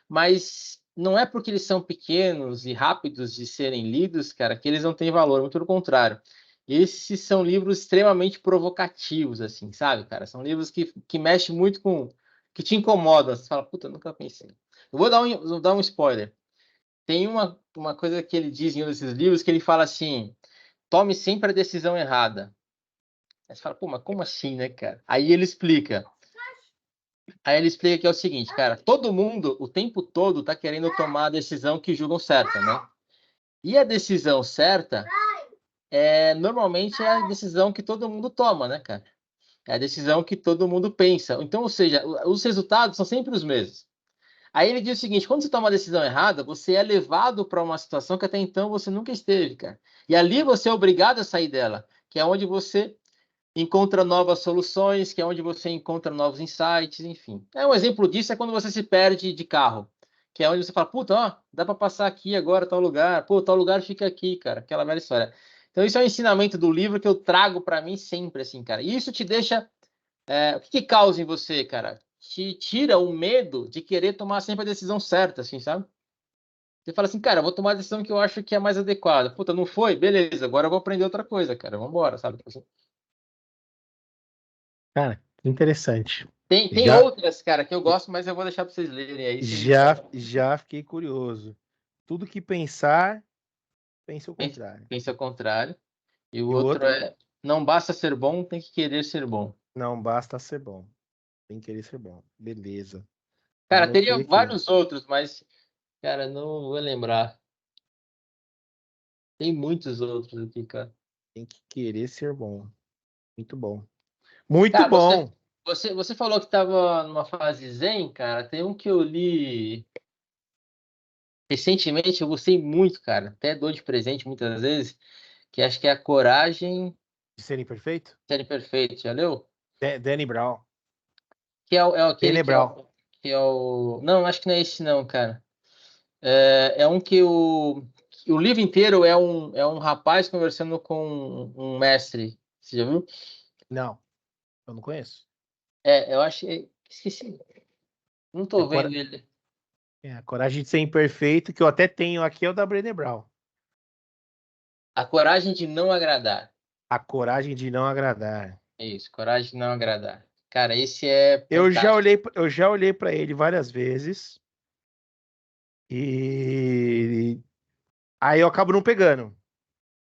mas não é porque eles são pequenos e rápidos de serem lidos, cara, que eles não têm valor, muito pelo contrário. Esses são livros extremamente provocativos, assim, sabe, cara? São livros que mexem muito com... que te incomodam. Você fala, puta, eu nunca pensei. Eu vou dar um spoiler. Tem uma coisa que ele diz em um desses livros, que ele fala assim, tome sempre a decisão errada. Aí você fala, pô, mas como assim, né, cara? Aí ele explica que é o seguinte, cara, todo mundo, o tempo todo, tá querendo tomar a decisão que julgam certa, né? E a decisão certa normalmente é a decisão que todo mundo toma, né, cara? É a decisão que todo mundo pensa. Então, ou seja, os resultados são sempre os mesmos. Aí ele diz o seguinte: quando você toma uma decisão errada, você é levado para uma situação que até então você nunca esteve, cara. E ali você é obrigado a sair dela, que é onde você encontra novas soluções, que é onde você encontra novos insights, enfim. Um exemplo disso é quando você se perde de carro, que é onde você fala, puta, ó, dá para passar aqui agora, tal lugar, pô, tal lugar fica aqui, cara, aquela velha história. Então, isso é um ensinamento do livro que eu trago para mim sempre, assim, cara. E isso te deixa. O que causa em você, cara? Te tira o medo de querer tomar sempre a decisão certa, assim, sabe? Você fala assim, cara, eu vou tomar a decisão que eu acho que é mais adequada. Puta, não foi? Beleza, agora eu vou aprender outra coisa, cara. Vambora, sabe? Cara, que interessante. Tem Já, outras, cara, que eu gosto, mas eu vou deixar para vocês lerem aí. Vocês já fiquei curioso. Tudo que pensar, pense o contrário. pensa ao contrário. E o E o outro outro, é não basta ser bom, tem que querer ser bom. não basta ser bom. Tem que querer ser bom. Beleza. Cara, Anotei teria aqui. vários outros, mas, cara, não vou lembrar. Tem muitos outros aqui, cara. Tem que querer ser bom. Muito bom. Muito Cara, bom. você falou que estava numa fase zen, cara. Tem um que eu li recentemente, eu gostei muito, cara. Até dou de presente muitas vezes, que acho que é A Coragem De ser imperfeito? de Ser Imperfeito. Já leu? Danny Brown. Aquele Danny Brown. Não, acho que não é esse não, cara. É um que o livro inteiro é um rapaz conversando com um mestre. Você já viu? Não, eu não conheço. Eu acho. Esqueci. Não É, tô vendo ele. a coragem de ser imperfeito, que eu até tenho aqui, é o da Brené Brown. A Coragem de Não Agradar. A coragem de não agradar. É isso, Coragem de Não Agradar. Cara, esse é Eu já fantástico. olhei, eu já olhei para ele várias vezes e aí eu acabo não pegando.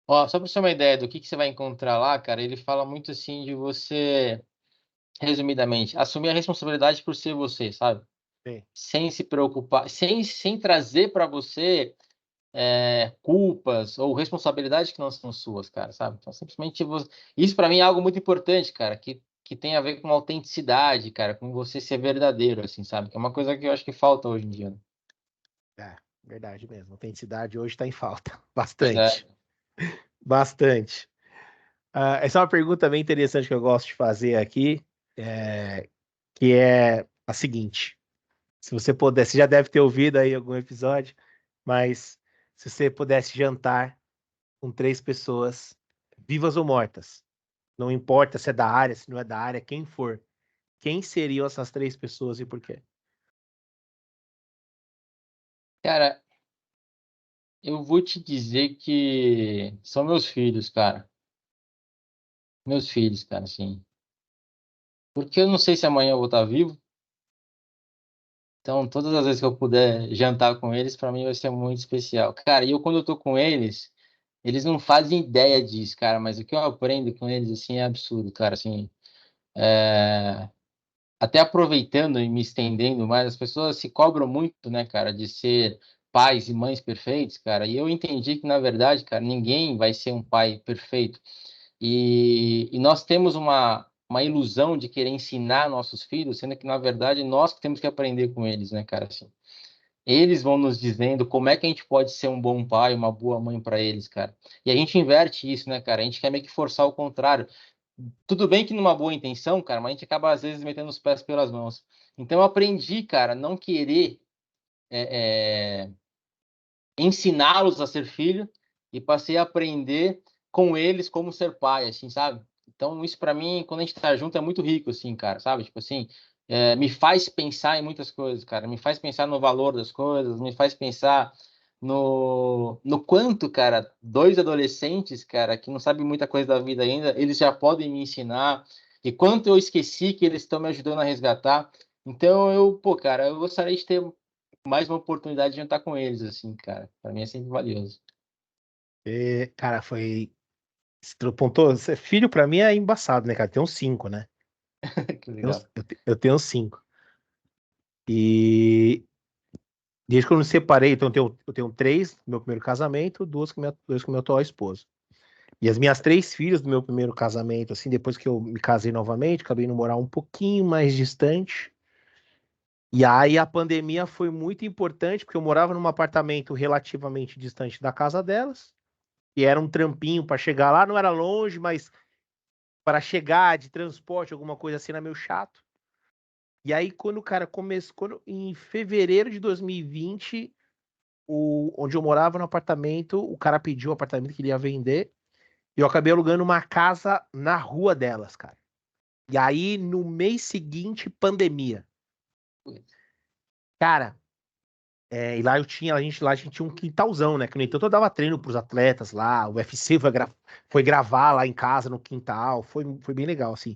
Ó, só pra você ter uma ideia do que você vai encontrar lá, cara, ele fala muito assim de você, resumidamente, assumir a responsabilidade por ser você, sabe? Sim. Sem se preocupar, sem trazer para você culpas ou responsabilidades que não são suas, cara, sabe? Então, simplesmente isso para mim é algo muito importante, cara, que tem a ver com autenticidade, cara, com você ser verdadeiro, assim, sabe? Que é uma coisa que eu acho que falta hoje em dia, né? É, verdade mesmo. Autenticidade hoje está em falta. Pois é. Bastante. Bastante. Essa é uma pergunta bem interessante que eu gosto de fazer aqui, que é a seguinte. Se você pudesse, você já deve ter ouvido aí algum episódio, mas se você pudesse jantar com três pessoas, vivas ou mortas, não importa se é da área, se não é da área, quem for, quem seriam essas três pessoas e por quê? Cara, eu vou te dizer que são meus filhos, cara. Meus filhos, cara, assim. Porque eu não sei se amanhã eu vou estar vivo. Então, todas as vezes que eu puder jantar com eles, para mim vai ser muito especial. Cara, e eu quando eu tô com eles, eles não fazem ideia disso, cara, mas o que eu aprendo com eles, assim, é absurdo, cara, assim. Até aproveitando e me estendendo mais, as pessoas se cobram muito, né, cara, de ser pais e mães perfeitos, cara, e eu entendi que, na verdade, cara, ninguém vai ser um pai perfeito. E nós temos uma ilusão de querer ensinar nossos filhos, sendo que, na verdade, nós que temos que aprender com eles, né, cara, assim. Eles vão nos dizendo como é que a gente pode ser um bom pai, uma boa mãe para eles, cara. E a gente inverte isso, né, cara? A gente quer meio que forçar o contrário. tudo bem que numa boa intenção, cara, mas a gente acaba às vezes metendo os pés pelas mãos. Então eu aprendi, cara, não querer é, é, ensiná-los a ser filho e passei a aprender com eles como ser pai, assim, sabe? Então isso pra mim, quando a gente tá junto, é muito rico, assim, cara, sabe? Tipo assim, me faz pensar em muitas coisas, cara. Me faz pensar no valor das coisas, me faz pensar no quanto, cara, dois adolescentes, cara, que não sabem muita coisa da vida ainda, eles já podem me ensinar. E quanto eu esqueci que eles estão me ajudando a resgatar. Então pô, cara, eu gostaria de ter mais uma oportunidade de jantar com eles, assim, cara. Pra mim é sempre valioso. Cara, foi. Você pontou, filho pra mim é embaçado, né, cara? Tem uns cinco, né? Que legal. Eu tenho uns cinco. E desde que eu me separei, então eu tenho três do meu primeiro casamento, dois com minha atual esposa. E as minhas três filhas do meu primeiro casamento, assim, depois que eu me casei novamente, acabei indo morar um pouquinho mais distante. E aí a pandemia foi muito importante, porque eu morava num apartamento relativamente distante da casa delas, e era um trampinho para chegar lá, não era longe, mas para chegar de transporte, alguma coisa assim, era meio chato. E aí, quando o cara começou, em fevereiro de 2020, onde eu morava no apartamento, o cara pediu o apartamento que ele ia vender, e eu acabei alugando uma casa na rua delas, cara. E aí, no mês seguinte, pandemia. Cara, e lá a gente tinha um quintalzão, né? Que no entanto eu dava treino pros atletas lá, o UFC foi gravar lá em casa no quintal, foi bem legal, assim.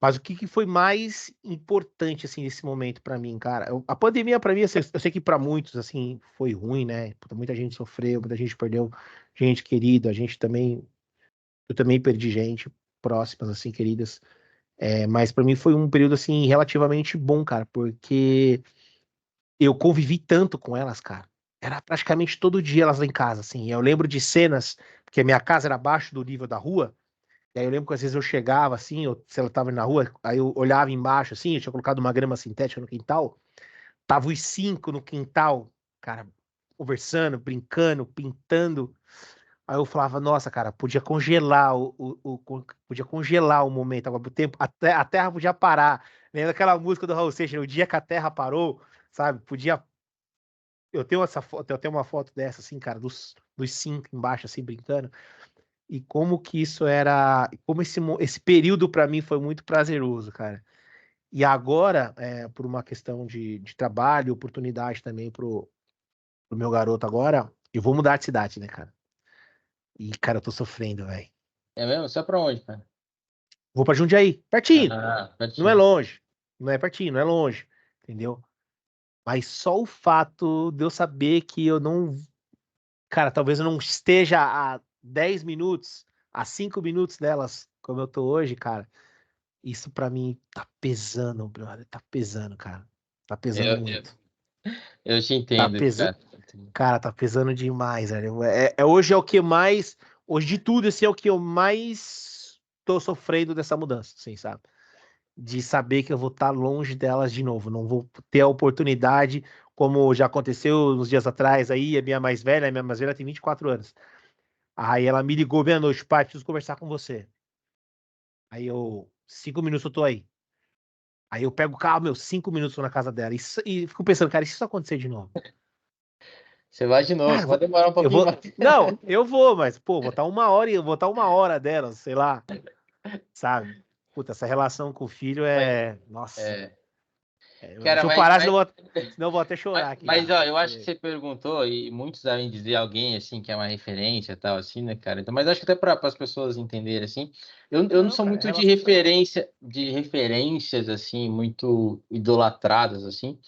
Mas o que foi mais importante, assim, nesse momento pra mim, cara? A pandemia pra mim, assim, eu sei que pra muitos, assim, foi ruim, né? Puta, muita gente sofreu, muita gente perdeu gente querida, eu também perdi gente próximas, assim, queridas. Mas pra mim foi um período, assim, relativamente bom, cara, porque eu convivi tanto com elas, cara. Era praticamente todo dia elas lá em casa, assim. Eu lembro de cenas, porque a minha casa era abaixo do nível da rua, e aí eu lembro que às vezes eu chegava, assim, se ela tava na rua, aí eu olhava embaixo, assim, eu tinha colocado uma grama sintética no quintal, tava os cinco no quintal, cara, conversando, brincando, pintando. Aí eu falava, nossa, cara, podia congelar podia congelar o momento, agora o tempo, a Terra podia parar. Lembra aquela música do Raul Seixas, o dia que a Terra parou, sabe? Podia. Eu tenho essa foto, eu tenho uma foto dessa, assim, cara, dos cinco embaixo, assim, brincando. E como que isso era. Como esse período pra mim foi muito prazeroso, cara. E agora, por uma questão de trabalho, oportunidade também pro meu garoto agora, eu vou mudar de cidade, né, cara? E, cara, eu tô sofrendo, velho. É mesmo? Você é pra onde, cara? Vou pra Jundiaí, pertinho. Ah, Não é pertinho. longe. Não é pertinho, não é longe. Entendeu? Mas só o fato de eu saber que eu não. Cara, talvez eu não esteja a 10 minutos, a 5 minutos delas, como eu tô hoje, cara. Isso pra mim tá pesando, brother. Tá pesando, cara. Tá pesando Eu, eu, muito. eu te Tá entendo, pesando. cara. Cara, tá pesando demais, velho. Hoje é o que mais. Hoje de tudo, esse é o que eu mais tô sofrendo dessa mudança, assim, sabe? De saber que eu vou estar longe delas de novo. Não vou ter a oportunidade, como já aconteceu uns dias atrás aí, a minha mais velha tem 24 anos. Aí ela me ligou meia-noite, pai, preciso conversar com você. Aí 5 minutos eu tô aí. Aí eu pego o carro, 5 minutos na casa dela. E fico pensando, cara, e se isso acontecer de novo? Você vai de novo, Cara, só vai demorar um eu pouquinho vou. mais. Não, eu vou, mas, pô, vou estar uma hora, eu vou estar uma hora dela, sei lá, sabe? Puta, essa relação com o filho Mas, é. Nossa. é, Se cara, eu mas, parar, mas, senão eu vou até chorar aqui mas, já. ó, eu acho que Porque você perguntou, e muitos devem dizer alguém, assim, que é uma referência, tal, assim, né, cara? Então, mas acho que até para as pessoas entenderem, assim, eu não Não, sou cara, muito de referências, assim, muito idolatradas, assim,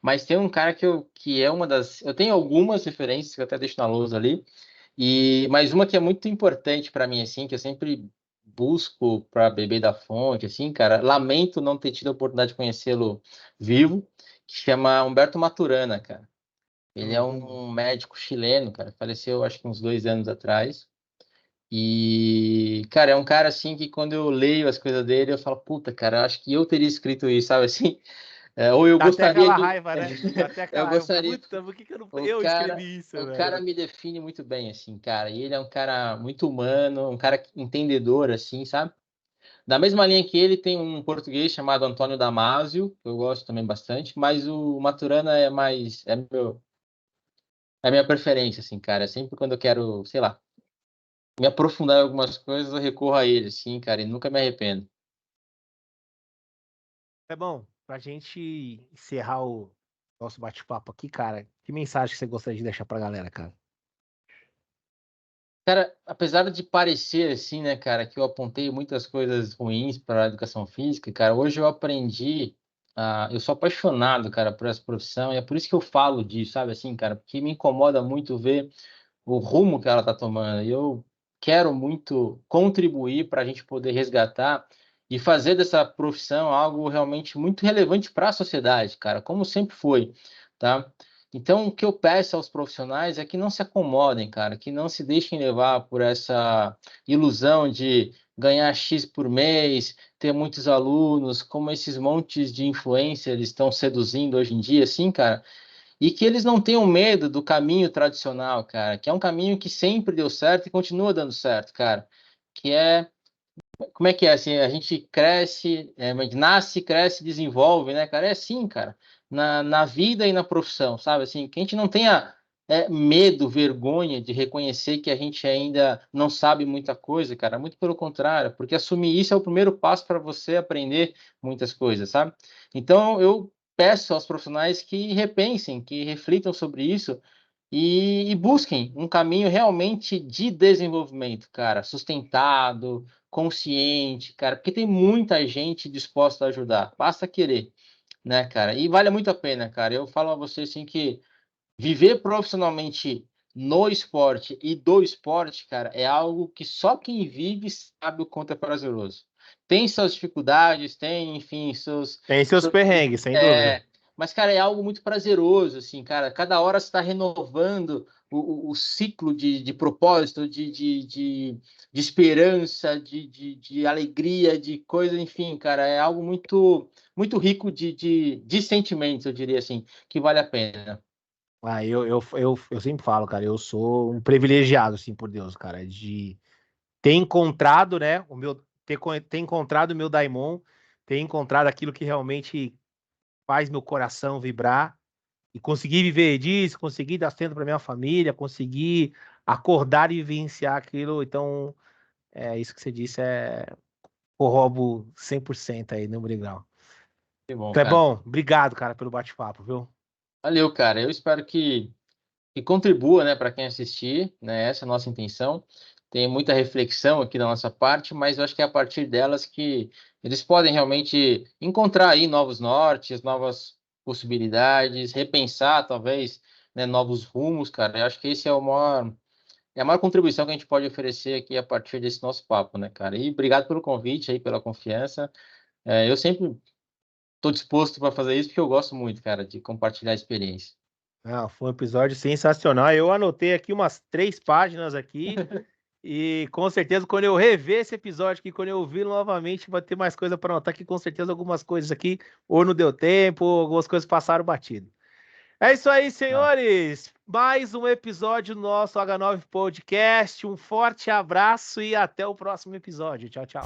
mas tem um cara que é uma das... Eu tenho algumas referências que eu até deixo na lousa ali, mas uma que é muito importante para mim, assim, que eu sempre busco para beber da fonte, assim, cara, lamento não ter tido a oportunidade de conhecê-lo vivo, que chama Humberto Maturana, cara. Ele é Hum. um médico chileno, cara, faleceu acho que uns 2 anos atrás. E, cara, é um cara assim que quando eu leio as coisas dele, eu falo, puta, cara, eu acho que eu teria escrito isso, sabe assim? Ou eu Dá até gostaria aquela de. raiva, né? Dá até Eu aquela raiva. gostaria. Puta, por que que eu não. O Eu cara, escrevi isso, o cara velho. me define muito bem, assim, cara. E ele é um cara muito humano, um cara entendedor, assim, sabe? Da mesma linha que ele, tem um português chamado Antônio Damasio, que eu gosto também bastante, mas o Maturana é mais... É a minha preferência, assim, cara. Sempre quando eu quero, sei lá, me aprofundar em algumas coisas, eu recorro a ele, assim, cara, e nunca me arrependo. É bom, pra gente encerrar o nosso bate-papo aqui, cara, que mensagem você gostaria de deixar pra galera, cara? Cara, apesar de parecer assim, né, cara, que eu apontei muitas coisas ruins para a educação física, cara, hoje eu aprendi, eu sou apaixonado, cara, por essa profissão, e é por isso que eu falo disso, sabe, assim, cara, porque me incomoda muito ver o rumo que ela tá tomando, e eu quero muito contribuir para a gente poder resgatar e fazer dessa profissão algo realmente muito relevante para a sociedade, cara, como sempre foi, tá? Então, o que eu peço aos profissionais é que não se acomodem, cara, que não se deixem levar por essa ilusão de ganhar X por mês, ter muitos alunos, como esses montes de influencers estão seduzindo hoje em dia, assim, cara, e que eles não tenham medo do caminho tradicional, cara, que é um caminho que sempre deu certo e continua dando certo, cara, que é como é que é assim? A gente cresce, nasce, cresce, desenvolve, né, cara? É assim, cara. Na vida e na profissão, sabe? Assim, que a gente não tenha medo, vergonha de reconhecer que a gente ainda não sabe muita coisa, cara. Muito pelo contrário, porque assumir isso é o primeiro passo para você aprender muitas coisas, sabe? Então, eu peço aos profissionais que repensem, que reflitam sobre isso e busquem um caminho realmente de desenvolvimento, cara, sustentado, consciente, cara, porque tem muita gente disposta a ajudar, basta querer, né, cara? E vale muito a pena, cara. Eu falo a você assim que viver profissionalmente no esporte e do esporte, cara, é algo que só quem vive sabe o quanto é prazeroso. Tem suas dificuldades, tem, enfim, Tem seus seus perrengues, sem dúvida. mas, cara, é algo muito prazeroso, assim, cara. Cada hora você está renovando o ciclo de propósito, de esperança, de alegria, de coisa, enfim, cara. É algo muito, muito rico de sentimentos, eu diria assim, que vale a pena. Eu sempre falo, cara, eu sou um privilegiado, assim, por Deus, cara, de ter encontrado, né, ter encontrado o meu daimon, ter encontrado aquilo que realmente faz meu coração vibrar e conseguir viver disso, conseguir dar centro para minha família, conseguir acordar e vivenciar aquilo. Então, isso que você disse corrobo 100% aí no Brigão. Que bom, cara. Clebão, obrigado, cara, pelo bate-papo, viu? Valeu, cara. Eu espero que contribua, né, para quem assistir, né? Essa é a nossa intenção. Tem muita reflexão aqui da nossa parte, mas eu acho que é a partir delas que eles podem realmente encontrar aí novos nortes, novas possibilidades, repensar talvez, né, novos rumos, cara. Eu acho que esse é a maior contribuição que a gente pode oferecer aqui a partir desse nosso papo, né, cara? E obrigado pelo convite aí, pela confiança. Eu sempre estou disposto para fazer isso porque eu gosto muito, cara, de compartilhar a experiência. Ah, foi um episódio sensacional. Eu anotei aqui umas 3 páginas aqui. E com certeza, quando eu rever esse episódio aqui, quando eu ouvir novamente, vai ter mais coisa para anotar que com certeza algumas coisas aqui ou não deu tempo, ou algumas coisas passaram batido. É isso aí, senhores. Mais um episódio do nosso H9 Podcast. Um forte abraço e até o próximo episódio. Tchau, tchau.